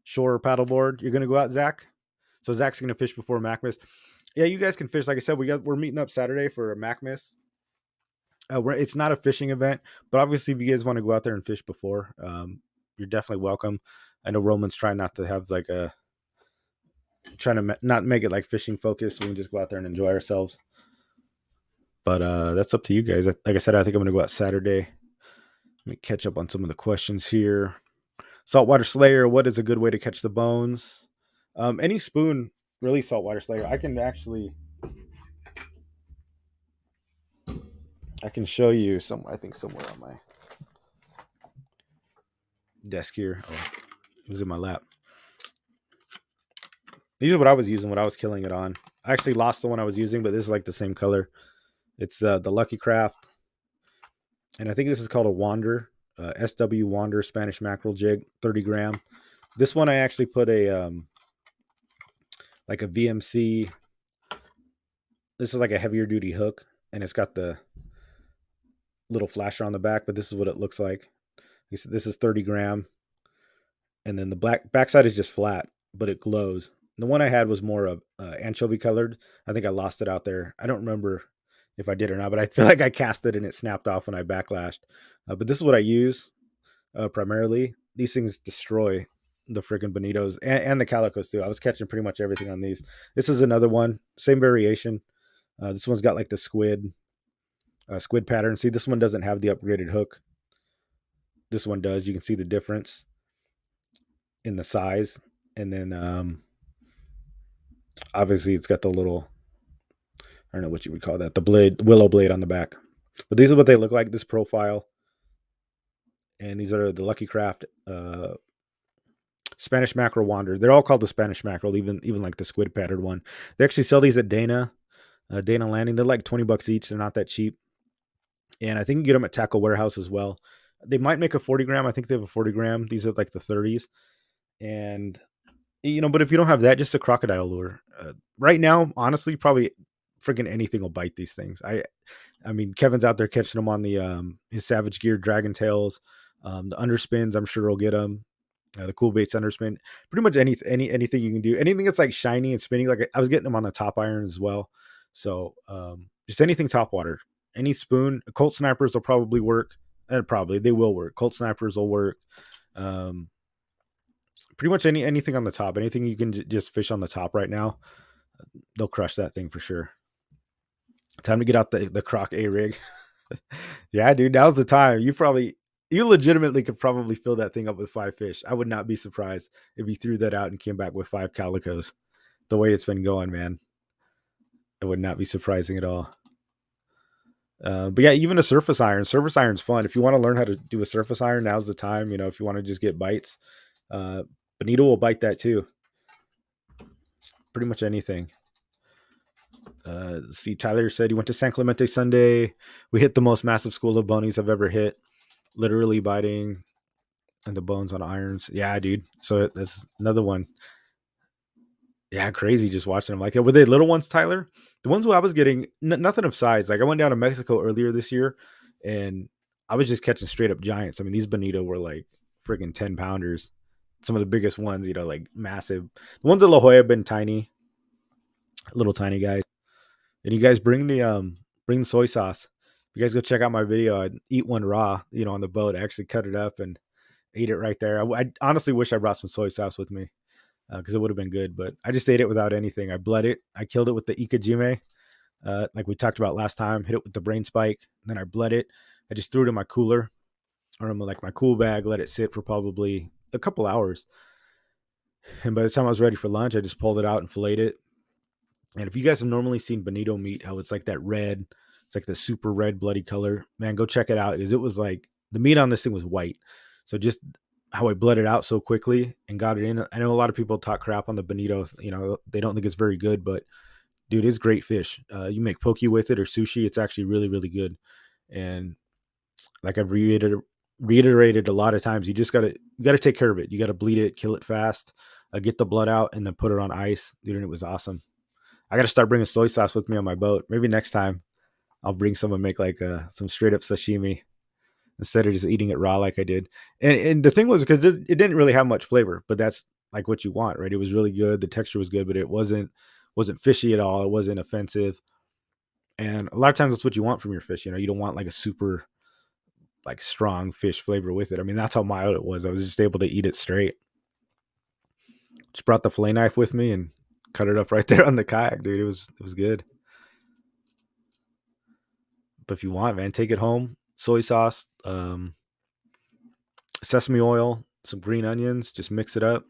Shore or paddleboard. You're going to go out, Zach? So Zach's going to fish before Macmas. Yeah, you guys can fish. Like I said, we're meeting up Saturday for a Macmas. It's not a fishing event, but obviously if you guys want to go out there and fish before, you're definitely welcome. I know Roman's trying not to have not make it like fishing focused. We can just go out there and enjoy ourselves. But that's up to you guys. Like I said, I think I'm going to go out Saturday. Let me catch up on some of the questions here. Saltwater Slayer, what is a good way to catch the bones? Any spoon, really, Saltwater Slayer. I can show you I think somewhere on my desk here. Oh, it was in my lap. These are what I was using when I was killing it on. I actually lost the one I was using, but this is like the same color. It's the Lucky Craft. And I think this is called a Wander. SW Wander Spanish mackerel jig, 30 gram. This one I actually put a like a VMC. This is like a heavier duty hook, and it's got the little flasher on the back, but this is what it looks like. This is 30 gram. And then the backside is just flat, but it glows. The one I had was more of anchovy colored. I think I lost it out there. I don't remember if I did or not, but I feel like I cast it and it snapped off when I backlashed. But this is what I use primarily. These things destroy the friggin' bonitos and the calicos too. I was catching pretty much everything on these. This is another one, same variation. This one's got like the squid pattern. See, this one doesn't have the upgraded hook. This one does. You can see the difference in the size. And then obviously it's got the little, I don't know what you would call that, the willow blade on the back. But these are what they look like, this profile. And these are the Lucky Craft Spanish mackerel Wander. They're all called the Spanish mackerel, even like the squid patterned one. They actually sell these at Dana Landing. They're like $20 each. They're not that cheap. And I think you get them at Tackle Warehouse as well. They might make a 40 gram. I think they have a 40 gram. These are like the 30s. And, but if you don't have that, just a crocodile lure. Right now, honestly, probably Freaking anything will bite these things. I mean, Kevin's out there catching them on the his Savage Gear Dragon Tails, the underspins. I'm sure he'll get them. The cool baits underspin. Pretty much anything you can do. Anything that's like shiny and spinning. Like I was getting them on the top irons as well. So just anything top water. Any spoon. Colt snipers will probably work. Probably they will work. Colt snipers will work. Pretty much anything on the top. Anything you can just fish on the top right now. They'll crush that thing for sure. Time to get out the Croc A rig. Yeah, dude, now's the time. You legitimately could probably fill that thing up with 5 fish. I would not be surprised if you threw that out and came back with 5 calicos. The way it's been going, man, it would not be surprising at all. But yeah, even a surface iron. Surface iron's fun. If you want to learn how to do a surface iron, now's the time. You know, if you want to just get bites, Bonito will bite that too. Pretty much anything. See, Tyler said he went to San Clemente Sunday. We hit the most massive school of bonies I've ever hit. Literally biting and the bones on irons. Yeah, dude. So that's another one. Yeah, crazy just watching them like that. Were they little ones, Tyler? The ones who I was getting, nothing of size. Like I went down to Mexico earlier this year and I was just catching straight up giants. I mean, these bonito were like freaking 10 pounders. Some of the biggest ones, you know, like massive. The ones at La Jolla have been tiny, little tiny guys. And you guys bring the soy sauce. If you guys go check out my video, I'd eat one raw, you know, on the boat. I actually cut it up and ate it right there. I honestly wish I brought some soy sauce with me because it would have been good, but I just ate it without anything. I bled it. I killed it with the Ikejime, like we talked about last time. Hit it with the brain spike. Then I bled it. I just threw it in my cooler or like my cool bag, let it sit for probably a couple hours. And by the time I was ready for lunch, I just pulled it out and filleted it. And if you guys have normally seen bonito meat, how it's like that red, it's like the super red bloody color, man, go check it out. Because it was like the meat on this thing was white. So just how I bled it out so quickly and got it in. I know a lot of people talk crap on the bonito. You know, they don't think it's very good, but dude, it's great fish. You make poke with it or sushi, it's actually really, really good. And like I've reiterated a lot of times, you gotta take care of it. You gotta bleed it, kill it fast, get the blood out, and then put it on ice. Dude, and it was awesome. I got to start bringing soy sauce with me on my boat. Maybe next time I'll bring some and make like some straight up sashimi instead of just eating it raw like I did. And the thing was because it didn't really have much flavor, but that's like what you want, right? It was really good. The texture was good, but it wasn't fishy at all. It wasn't offensive. And a lot of times that's what you want from your fish. You know, you don't want like a super like strong fish flavor with it. I mean, that's how mild it was. I was just able to eat it straight. Just brought the fillet knife with me and cut it up right there on the kayak, dude. It was good. But if you want, man, take it home. Soy sauce, sesame oil, some green onions. Just mix it up,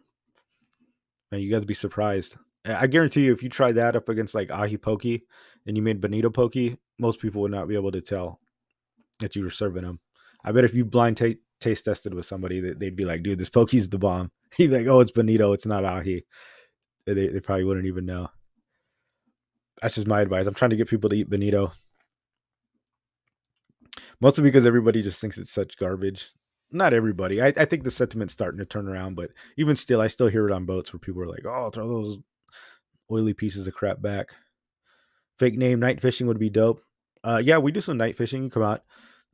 and you guys be surprised. I guarantee you, if you try that up against like ahi poke and you made bonito poke, most people would not be able to tell that you were serving them. I bet if you blind taste tested with somebody, they'd be like, "Dude, this poke's the bomb." He'd be like, "Oh, it's bonito. It's not ahi." They probably wouldn't even know. That's just my advice. I'm trying to get people to eat bonito. Mostly because everybody just thinks it's such garbage. Not everybody. I think the sentiment's starting to turn around, but even still, I still hear it on boats where people are like, "Oh, throw those oily pieces of crap back." Fake name, night fishing would be dope. Yeah, we do some night fishing. You come out.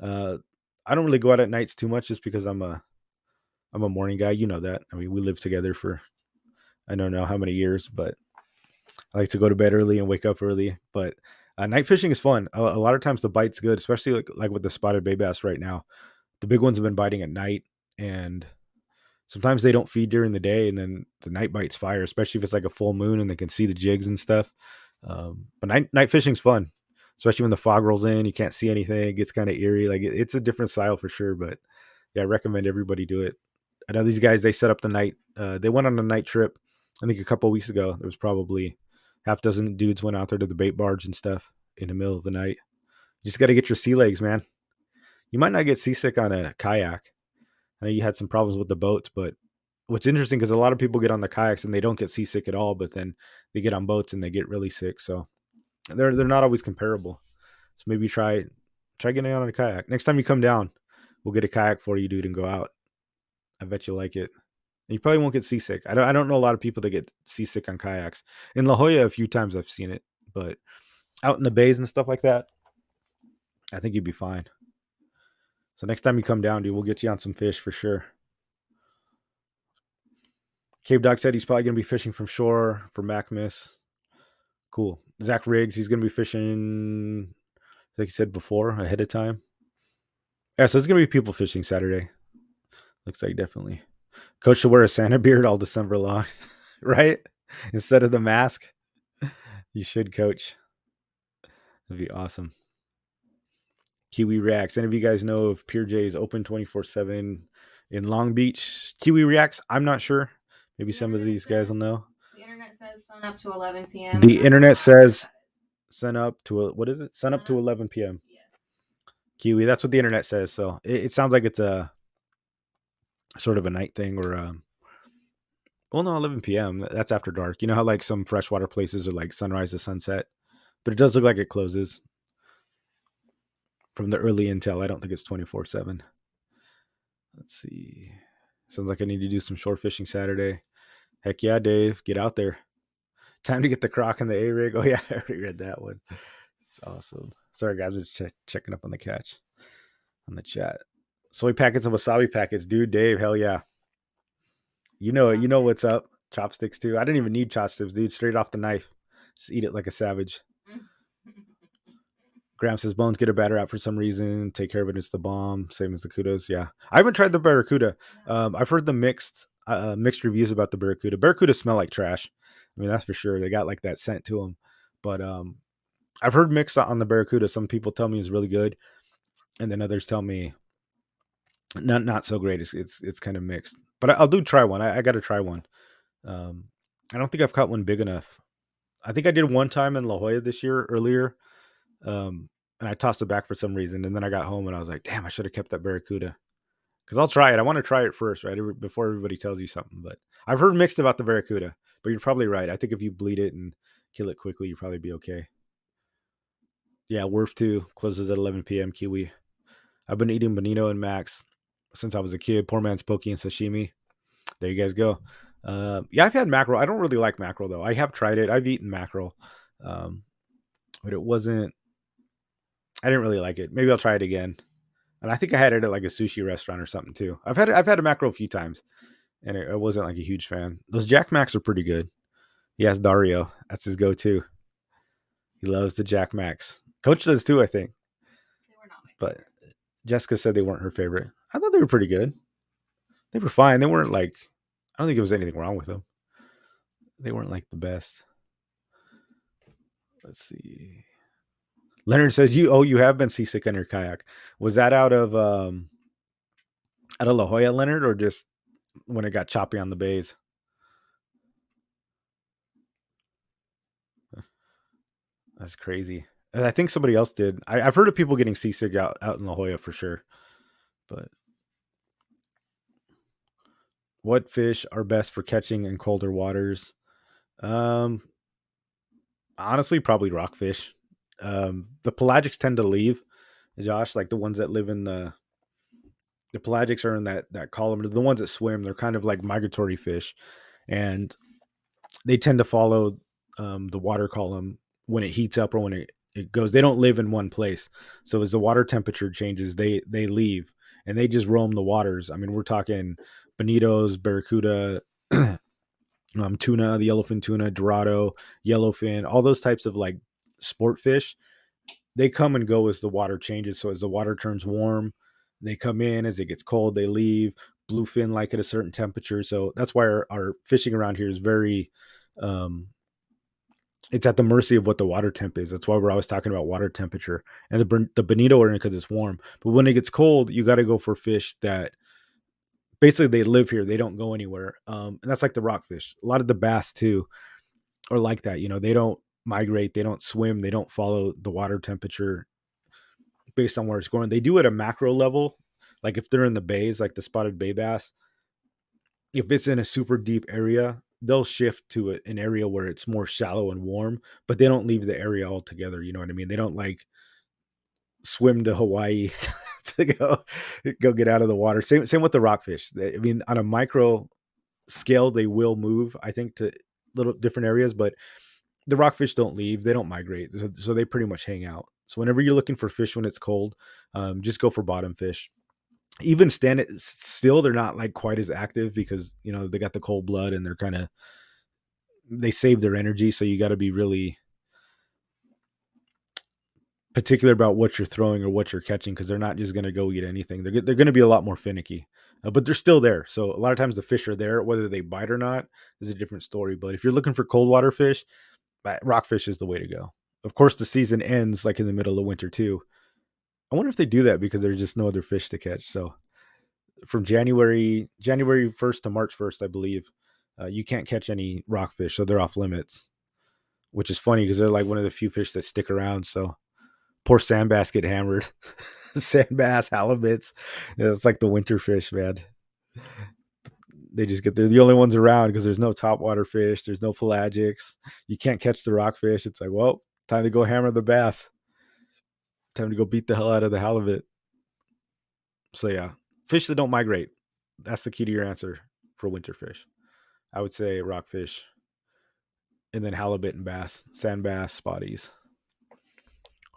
I don't really go out at nights too much just because I'm a morning guy. You know that. I mean, we lived together for I don't know how many years, but I like to go to bed early and wake up early. But night fishing is fun. A lot of times the bite's good, especially like with the spotted bay bass right now. The big ones have been biting at night, and sometimes they don't feed during the day, and then the night bites fire, especially if it's like a full moon and they can see the jigs and stuff. But night fishing's fun, especially when the fog rolls in. You can't see anything. It gets kind of eerie. Like it's a different style for sure. But yeah, I recommend everybody do it. I know these guys, they set up the night. They went on a night trip, I think a couple of weeks ago. There was probably half dozen dudes went out there to the bait barge and stuff in the middle of the night. You just got to get your sea legs, man. You might not get seasick on a kayak. I know you had some problems with the boats, but what's interesting because a lot of people get on the kayaks and they don't get seasick at all, but then they get on boats and they get really sick. So they're not always comparable. So maybe try getting on a kayak. Next time you come down, we'll get a kayak for you, dude, and go out. I bet you like it. And you probably won't get seasick. I don't know a lot of people that get seasick on kayaks. In La Jolla, a few times I've seen it, but out in the bays and stuff like that, I think you'd be fine. So next time you come down, dude, we'll get you on some fish for sure. Cave Dog said he's probably going to be fishing from shore for Macmiss. Cool. Zach Riggs, he's going to be fishing, like you said before, ahead of time. Yeah, so it's going to be people fishing Saturday. Looks like definitely. Coach should wear a Santa beard all December long, right? Instead of the mask. You should, Coach. That'd be awesome. Kiwi Reacts. Any of you guys know if Pier J is open 24/7 in Long Beach? Kiwi Reacts. I'm not sure. Maybe some of these guys will know. The internet says sun up to 11 p.m. The internet says sun up to what is it? Sun up to 11 p.m. Yes. Kiwi. That's what the internet says. So it sounds like it's a sort of a night thing, or well, no, 11 p.m. That's after dark. You know how like some freshwater places are like sunrise to sunset, but it does look like it closes. From the early intel, I don't think it's 24/7. Let's see. Sounds like I need to do some shore fishing Saturday. Heck yeah, Dave. Get out there. Time to get the croc and the A-rig. Oh, yeah, I already read that one. It's awesome. Sorry, guys. I was just checking up on the catch on the chat. Soy packets of wasabi packets. Dude, Dave, hell yeah. You know what's up. Chopsticks, too. I didn't even need chopsticks, dude. Straight off the knife. Just eat it like a savage. Graham says bones get a batter out for some reason. Take care of it. It's the bomb. Same as the kudos. Yeah, I haven't tried the barracuda. I've heard the mixed reviews about the barracuda. Barracuda smell like trash. I mean, that's for sure. They got like that scent to them. But I've heard mixed on the barracuda. Some people tell me it's really good, and then others tell me not so great. It's kind of mixed. But I'll do try one. I got to try one. I don't think I've caught one big enough. I think I did one time in La Jolla this year earlier. And I tossed it back for some reason, and then I got home and I was like, "Damn, I should have kept that barracuda." Because I'll try it. I want to try it first, right, before everybody tells you something. But I've heard mixed about the barracuda. But you're probably right. I think if you bleed it and kill it quickly, you'll probably be okay. Yeah, Werf 2 closes at 11 p.m. Kiwi. I've been eating bonito and Max since I was a kid. Poor man's poke and sashimi. There you guys go. Yeah, I've had mackerel. I don't really like mackerel though. I have tried it. I've eaten mackerel, but it wasn't. I didn't really like it. Maybe I'll try it again. And I think I had it at like a sushi restaurant or something too. I've had a mackerel a few times, and I wasn't like a huge fan. Those Jack Macs are pretty good. He has Dario. That's his go-to. He loves the Jack Macs. Coach does too, I think. They were not my But favorite. Jessica said they weren't her favorite. I thought they were pretty good. They were fine. They weren't like. I don't think there was anything wrong with them. They weren't like the best. Let's see. Leonard says you have been seasick on your kayak. Was that out of La Jolla, Leonard, or just when it got choppy on the bays? That's crazy. And I think somebody else did. I've heard of people getting seasick out in La Jolla for sure. But what fish are best for catching in colder waters? Honestly, probably rockfish. The pelagics tend to leave, Josh, like the ones that live in the pelagics are in that column. The ones that swim, they're kind of like migratory fish, and they tend to follow the water column when it heats up or when it goes. They don't live in one place. So as the water temperature changes, they leave and they just roam the waters. I mean, we're talking bonitos, barracuda, tuna, the yellowfin tuna, dorado, yellowfin, all those types of like sport fish. They come and go as the water changes. So as the water turns warm, they come in. As it gets cold, they leave. Bluefin like at a certain temperature. So that's why our fishing around here is very it's at the mercy of what the water temp is. That's why we're always talking about water temperature. And the bonito are in because it's warm. But when it gets cold, you got to go for fish that basically they live here. They don't go anywhere. And that's like the rockfish. A lot of the bass too are like that. You know, they don't migrate. They don't swim. They don't follow the water temperature based on where it's going. They do at a macro level. Like if they're in the bays, like the spotted bay bass, if it's in a super deep area, they'll shift to an area where it's more shallow and warm, but they don't leave the area altogether. You know what I mean? They don't like swim to Hawaii to go get out of the water. Same with the rockfish. I mean, on a micro scale, they will move, I think, to little different areas, but the rockfish don't leave; they don't migrate, so they pretty much hang out. So whenever you're looking for fish when it's cold, just go for bottom fish. Even stand it still, they're not like quite as active because they got the cold blood and they're kind of they save their energy. So you got to be really particular about what you're throwing or what you're catching because they're not just going to go eat anything. They're going to be a lot more finicky, but they're still there. So a lot of times the fish are there, whether they bite or not is a different story. But if you're looking for cold water fish, rockfish is the way to go. Of course, the season ends like in the middle of winter too. I wonder if they do that because there's just no other fish to catch. So from January 1st to March 1st, I believe, you can't catch any rockfish, so they're off limits. Which is funny because they're like one of the few fish that stick around. So poor sand bass get hammered. Sand bass, halibuts. Yeah, it's like the winter fish, man. They're the only ones around because there's no topwater fish, there's no pelagics. You can't catch the rockfish. It's like, well, time to go hammer the bass. Time to go beat the hell out of the halibut. So yeah, fish that don't migrate. That's the key to your answer for winter fish. I would say rockfish, and then halibut and bass, sand bass, spotties.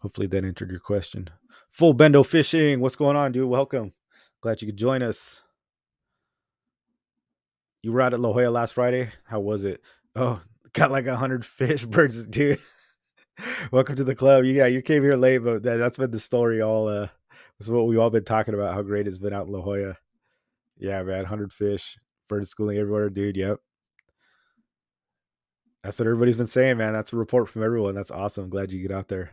Hopefully that answered your question. Full Bendo Fishing. What's going on, dude? Welcome. Glad you could join us. You were out at La Jolla last Friday. How was it? Oh, got like 100 fish birds, dude. Welcome to the club. Yeah, you came here late, but that's been the story all. That's what we've all been talking about. How great it's been out in La Jolla. Yeah, man, 100 fish, birds schooling everywhere, dude. Yep. That's what everybody's been saying, man. That's a report from everyone. That's awesome. Glad you get out there.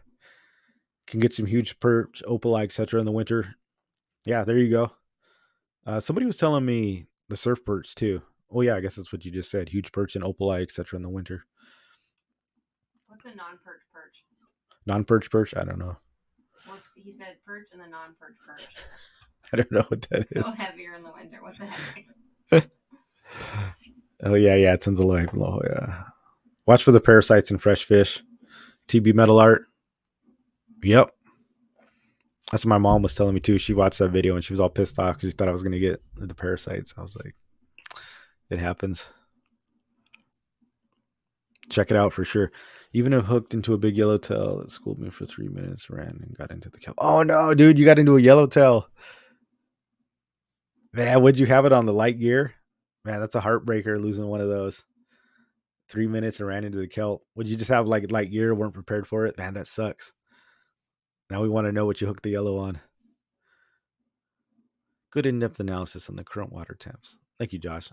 Can get some huge perch, opal, etc. in the winter. Yeah, there you go. Somebody was telling me the surf perch too. Oh yeah, I guess that's what you just said. Huge perch and opal, etc. in the winter. What's a non-perch perch? Non-perch perch? I don't know. Well, he said perch and the non-perch perch. I don't know what that is. So heavier in the winter. What the heck? Oh yeah, tons of life. Oh yeah. Watch for the parasites in fresh fish. TB metal art. Yep. That's what my mom was telling me too. She watched that video and she was all pissed off because she thought I was gonna get the parasites. I was like, it happens. Check it out for sure. Even if hooked into a big yellowtail that schooled me for 3 minutes, ran and got into the kelp. Oh no, dude, you got into a yellowtail. Man, would you have it on the light gear? Man, that's a heartbreaker losing one of those. 3 minutes and ran into the kelp. Would you just have like light gear, weren't prepared for it? Man, that sucks. Now we want to know what you hooked the yellow on. Good in-depth analysis on the current water temps. Thank you, Josh.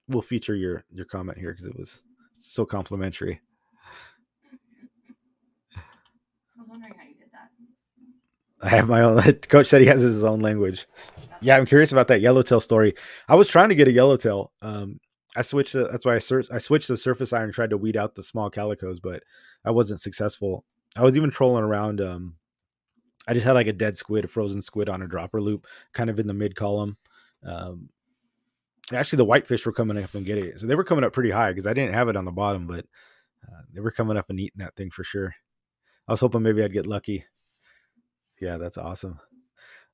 We'll feature your comment here because it was so complimentary. I was wondering how you did that. I have my own. Coach said he has his own language. Yeah, I'm curious about that yellowtail story. I was trying to get a yellowtail. I switched. That's why I switched the surface iron and tried to weed out the small calicos, but I wasn't successful. I was even trolling around. I just had like a dead squid, a frozen squid on a dropper loop, kind of in the mid column. Actually, the whitefish were coming up and getting it, so they were coming up pretty high because I didn't have it on the bottom, but they were coming up and eating that thing for sure. I was hoping maybe I'd get lucky. Yeah, that's awesome.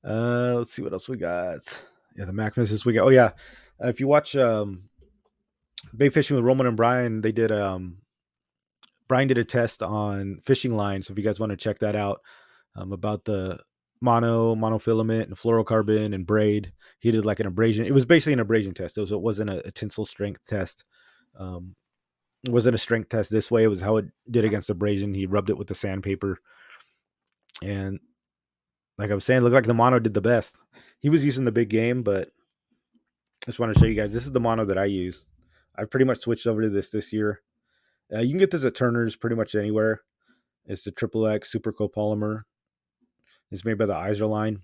Let's see what else we got. Yeah, the Maximus this weekend. Oh yeah, if you watch Bait Fishing with Roman and Brian, they did Brian did a test on fishing line. So if you guys want to check that out, about the monofilament and fluorocarbon and braid, he did like an abrasion. It was basically an abrasion test. It wasn't a tensile strength test. It wasn't a strength test this way. It was how it did against abrasion. He rubbed it with the sandpaper, and like I was saying, it looked like the mono did the best. He was using the big game, but I just want to show you guys. This is the mono that I use. I've pretty much switched over to this year. You can get this at Turner's pretty much anywhere. It's the Triple X Super Copolymer. It's made by the Iser line.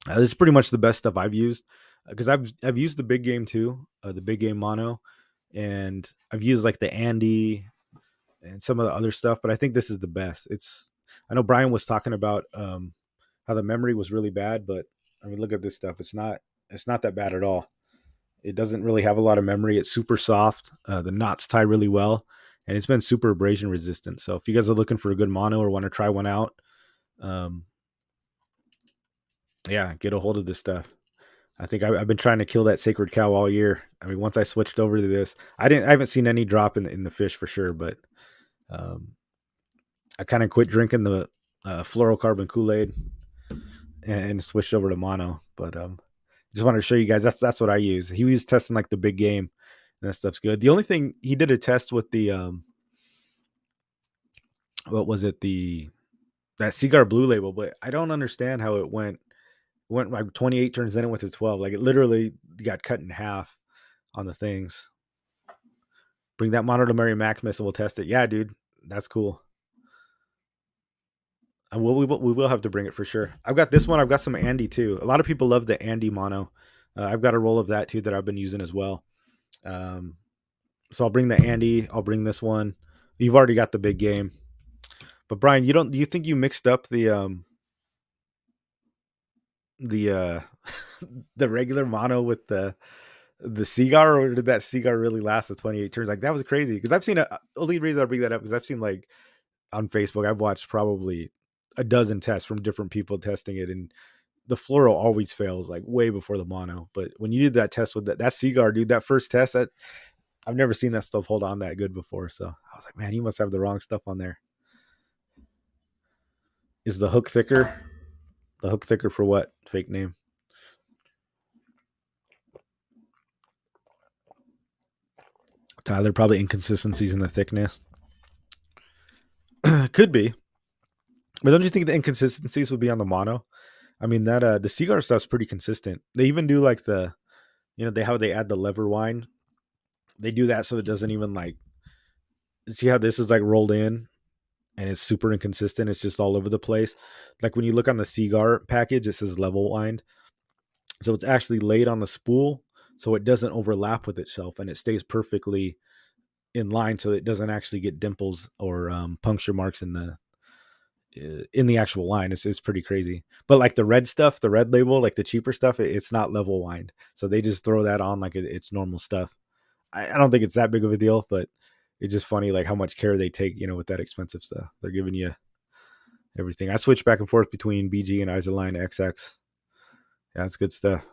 This is pretty much the best stuff I've used because I've used the big game too, the big game mono, and I've used like the Andy and some of the other stuff, but I think this is the best. I know Brian was talking about how the memory was really bad, but I mean, look at this stuff. It's not that bad at all. It doesn't really have a lot of memory. It's super soft. The knots tie really well, and it's been super abrasion resistant. So if you guys are looking for a good mono or want to try one out, yeah, get a hold of this stuff. I think I've been trying to kill that sacred cow all year. I mean, once I switched over to this, I haven't seen any drop in the fish for sure, but Um, I kind of quit drinking the fluorocarbon Kool-Aid and switched over to mono. But just wanted to show you guys that's what I use. He was testing like the big game, and that stuff's good. The only thing he did a test with the what was it, the that Cigar Blue label, but I don't understand how it went. It went like 28 turns, then it went to 12. Like it literally got cut in half on the things. Bring that mono to Mary Maximus and we'll test it. Yeah, dude, that's cool. We will have to bring it for sure. I've got this one. I've got some Andy too. A lot of people love the Andy mono. I've got a roll of that too that I've been using as well. Um, so I'll bring the Andy. I'll bring this one. You've already got the big game. But Brian, you don't? Do you think you mixed up the the regular mono with the cigar, or did that cigar really last the 28 turns? Like that was crazy because I've seen only reason I bring that up because I've seen like on Facebook, I've watched probably a dozen tests from different people testing it, and the floral always fails like way before the mono. But when you did that test with that cigar, dude, that first test, that I've never seen that stuff hold on that good before. So I was like, man, you must have the wrong stuff on there. Is the hook thicker? The hook thicker for what? Fake name. Tyler, probably inconsistencies in the thickness. Could be. But don't you think the inconsistencies would be on the mono? I mean that the cigar stuff's pretty consistent. They even do like they add the lever wine. They do that so it doesn't even like see how this is like rolled in and it's super inconsistent. It's just all over the place. Like when you look on the cigar package, it says level wind. So it's actually laid on the spool so it doesn't overlap with itself and it stays perfectly in line so it doesn't actually get dimples or puncture marks in the actual line. It's pretty crazy. But like the red stuff, the red label, like the cheaper stuff, it's not level wind. So they just throw that on like it's normal stuff. I don't think it's that big of a deal, but it's just funny like how much care they take, with that expensive stuff. They're giving you everything. I switch back and forth between BG and Iserline XX. Yeah, it's good stuff.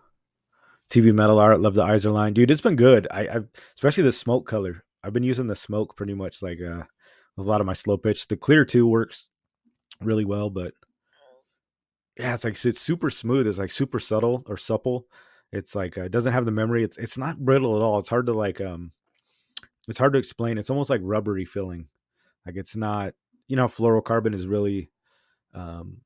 TV Metal Art, love the Iserline. Dude, it's been good. I especially the smoke color. I've been using the smoke pretty much like with a lot of my slow pitch. The clear 2 works really well, but yeah, it's super smooth. It's like super subtle or supple. It's like it doesn't have the memory. It's not brittle at all. It's hard to it's hard to explain. It's almost like rubbery feeling. Like it's not, fluorocarbon is really um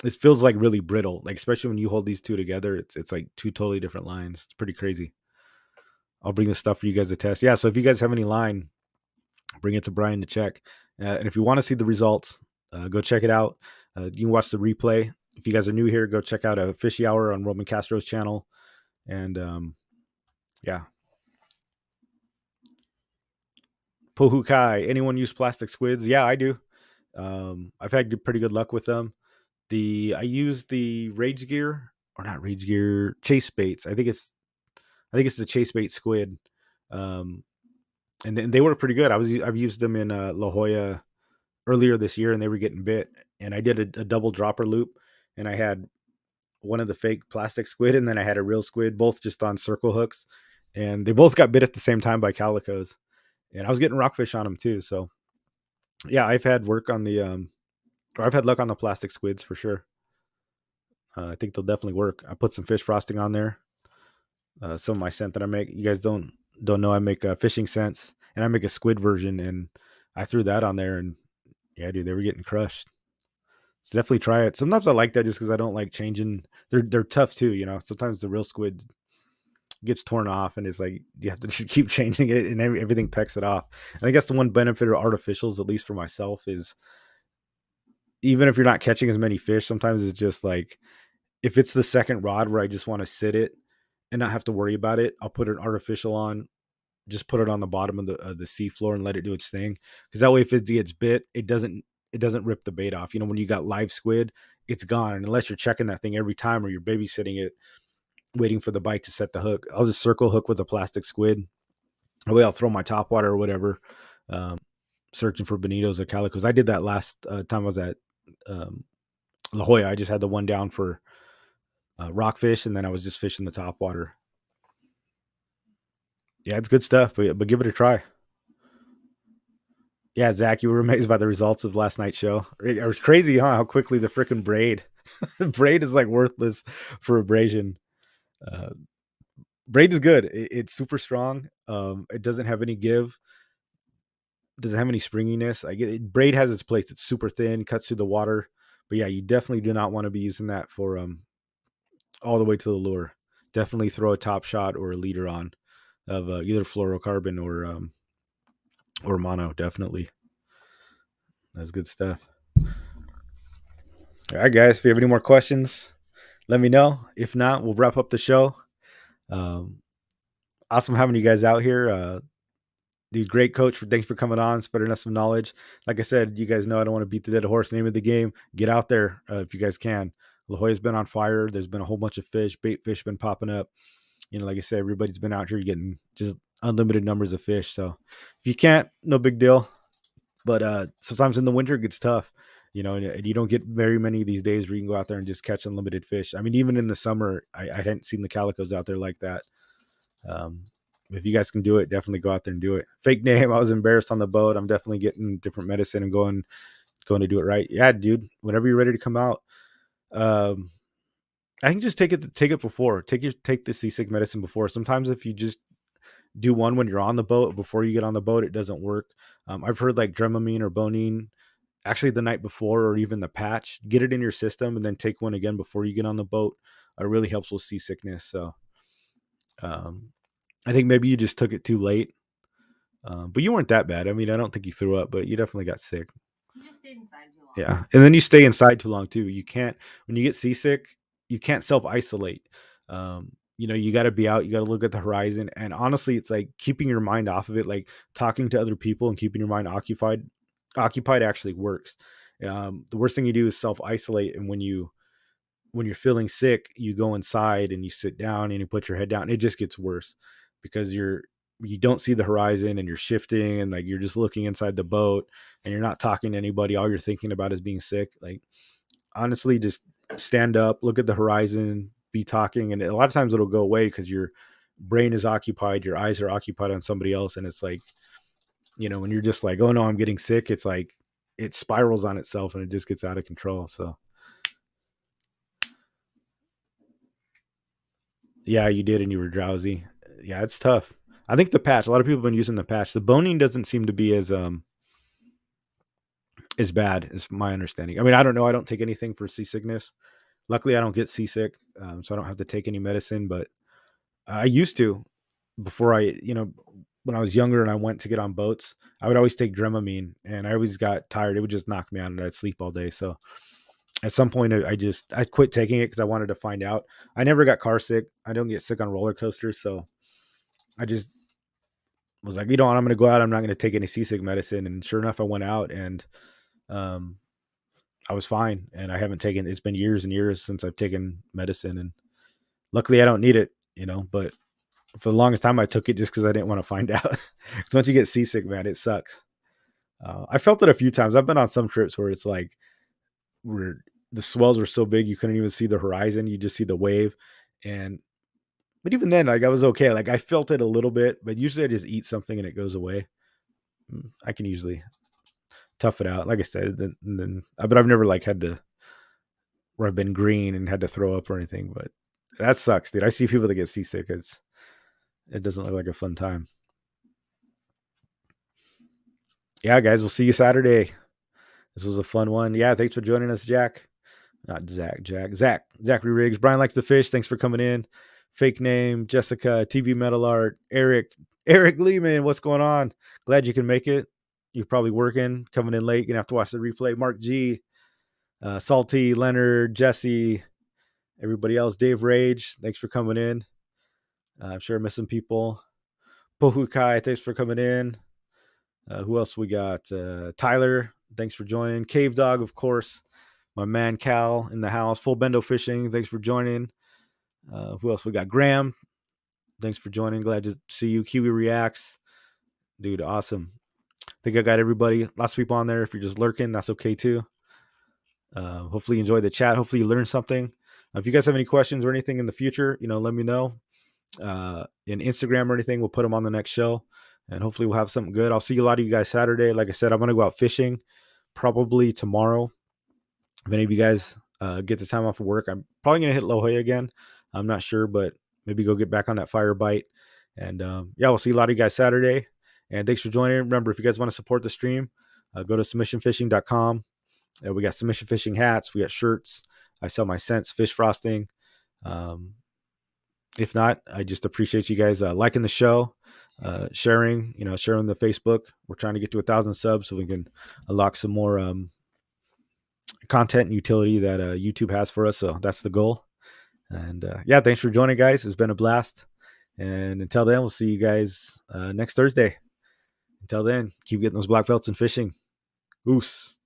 it feels like really brittle. Like especially when you hold these two together, it's like two totally different lines. It's pretty crazy. I'll bring this stuff for you guys to test. Yeah, so if you guys have any line, bring it to Brian to check. And if you want to see the results, go check it out. You can watch the replay. If you guys are new here, go check out a Fishy Hour on Roman Castro's channel. And yeah. Pohukai. Anyone use plastic squids? Yeah, I do. I've had pretty good luck with them. I use the Rage Gear or not Rage Gear Chase baits. I think it's the Chase bait squid. Um, and they work pretty good. I've used them in La Jolla earlier this year, and they were getting bit. And I did a double dropper loop, and I had one of the fake plastic squid, and then I had a real squid, both just on circle hooks, and they both got bit at the same time by calicos. And I was getting rockfish on them too. So yeah, I've had work on or I've had luck on the plastic squids for sure. I think they'll definitely work. I put some fish frosting on there. Some of my scent that I make. You guys don't know I make fishing scents, and I make a squid version, and I threw that on there, and yeah, dude, they were getting crushed. So definitely try it. Sometimes I like that just because I don't like changing. They're tough too, Sometimes the real squid gets torn off, and it's like you have to just keep changing it, and everything pecks it off. And I guess the one benefit of artificials, at least for myself, is even if you're not catching as many fish, sometimes it's just like if it's the second rod where I just want to sit it and not have to worry about it, I'll put an artificial on, just put it on the bottom of the sea floor and let it do its thing. Because that way, if it gets bit, it doesn't rip the bait off. When you got live squid, it's gone. And unless you're checking that thing every time or you're babysitting it, waiting for the bite to set the hook, I'll just circle hook with a plastic squid. That way I'll throw my top water or whatever, searching for bonitos or calicos. I did that last time I was at La Jolla. I just had the one down for rockfish, and then I was just fishing the top water. Yeah, it's good stuff, but give it a try. Yeah, Zach, you were amazed by the results of last night's show. It was crazy, huh? How quickly the freaking braid, braid is like worthless for abrasion. Uh, braid is good. It's super strong. It doesn't have any give. Doesn't have any springiness. Braid has its place. It's super thin, cuts through the water. But yeah, you definitely do not want to be using that for all the way to the lure. Definitely throw a top shot or a leader on of either fluorocarbon or mono. Definitely, that's good stuff. All right, guys. If you have any more questions, let me know. If not, we'll wrap up the show. Um, awesome having you guys out here. Dude, great coach. Thanks for coming on, spreading us some knowledge. Like I said, you guys know I don't want to beat the dead horse. Name of the game: get out there if you guys can. La Jolla's been on fire. There's been a whole bunch of fish, bait fish, been popping up. Like I said, everybody's been out here getting just unlimited numbers of fish. So if you can't, no big deal. But sometimes in the winter it gets tough. And you don't get very many of these days where you can go out there and just catch unlimited fish. I mean, even in the summer, I hadn't seen the calicos out there like that. Um, if you guys can do it, definitely go out there and do it. Fake name. I was embarrassed on the boat. I'm definitely getting different medicine and going to do it right. Yeah, dude. Whenever you're ready to come out, um, I can just take it before. Take the seasick medicine before. Sometimes if you just do one when you're on the boat before you get on the boat, it doesn't work. I've heard like Dramamine or Bonine actually the night before, or even the patch. Get it in your system and then take one again before you get on the boat. It really helps with seasickness. So um, I think maybe you just took it too late. But you weren't that bad. I mean, I don't think you threw up, but you definitely got sick. You just stayed inside too long. Yeah. And then you stay inside too long too. You can't, when you get seasick, you can't self isolate. You got to be out, you got to look at the horizon. And honestly, it's like keeping your mind off of it, like talking to other people and keeping your mind occupied actually works. The worst thing you do is self isolate. And when you're feeling sick, you go inside and you sit down and you put your head down. It just gets worse because you don't see the horizon and you're shifting and like you're just looking inside the boat and you're not talking to anybody. All you're thinking about is being sick. Like honestly, just stand up, look at the horizon, be talking, and a lot of times it'll go away because your brain is occupied, your eyes are occupied on somebody else, and it's like, when you're just like, oh no, I'm getting sick, it's like it spirals on itself and it just gets out of control. So yeah, you did, and you were drowsy. Yeah, it's tough. I think the patch. A lot of people have been using the patch. The boning doesn't seem to be as bad, as my understanding. I mean, I don't know. I don't take anything for seasickness. Luckily, I don't get seasick, so I don't have to take any medicine. But I used to before when I was younger and I went to get on boats. I would always take Dramamine, and I always got tired. It would just knock me out, and I'd sleep all day. So at some point, I quit taking it because I wanted to find out. I never got car sick. I don't get sick on roller coasters, so I just was like, I'm going to go out. I'm not going to take any seasick medicine. And sure enough, I went out and um, I was fine. And I haven't taken. It's been years and years since I've taken medicine, and luckily, I don't need it. But for the longest time, I took it just because I didn't want to find out. Because once you get seasick, man, it sucks. I felt it a few times. I've been on some trips where it's like where the swells were so big you couldn't even see the horizon. You just see the wave, and but even then, like I was okay. Like I felt it a little bit, but usually I just eat something and it goes away. I can usually tough it out. Like I said, but I've never like had to where I've been green and had to throw up or anything. But that sucks, dude. I see people that get seasick. It doesn't look like a fun time. Yeah, guys, we'll see you Saturday. This was a fun one. Yeah, thanks for joining us, Jack. Not Zach, Zachary Riggs. Brian likes to fish. Thanks for coming in. Fake name, Jessica, TV Metal Art, Eric Lehman. What's going on? Glad you can make it. You're probably working, coming in late. You're gonna have to watch the replay. Mark G, Salty, Leonard, Jesse, everybody else. Dave Rage, thanks for coming in. I'm sure I'm missing people. Pohukai, thanks for coming in. Who else we got? Tyler, thanks for joining. Cave Dog, of course. My man Cal in the house. Full Bendo Fishing, thanks for joining. Who else we got? Graham, thanks for joining. Glad to see you. Kiwi Reacts, dude, awesome. I think I got everybody. Lots of people on there. If you're just lurking, that's okay too. Hopefully you enjoyed the chat. Hopefully you learned something. If you guys have any questions or anything in the future, let me know. In Instagram or anything, we'll put them on the next show. and hopefully we'll have something good. I'll see a lot of you guys Saturday. Like I said, I'm gonna go out fishing probably tomorrow. If any of you guys get the time off of work, I'm probably gonna hit La Jolla again. I'm not sure, but maybe go get back on that fire bite. And yeah, we'll see a lot of you guys Saturday. And thanks for joining. Remember, if you guys want to support the stream, go to submissionfishing.com. We got submission fishing hats. We got shirts. I sell my scents, fish frosting. If not, I just appreciate you guys liking the show, sharing the Facebook. We're trying to get to 1,000 subs so we can unlock some more content and utility that YouTube has for us. So that's the goal. And yeah, thanks for joining, guys. It's been a blast. And until then, we'll see you guys next Thursday. Until then, keep getting those black belts and fishing. Oos.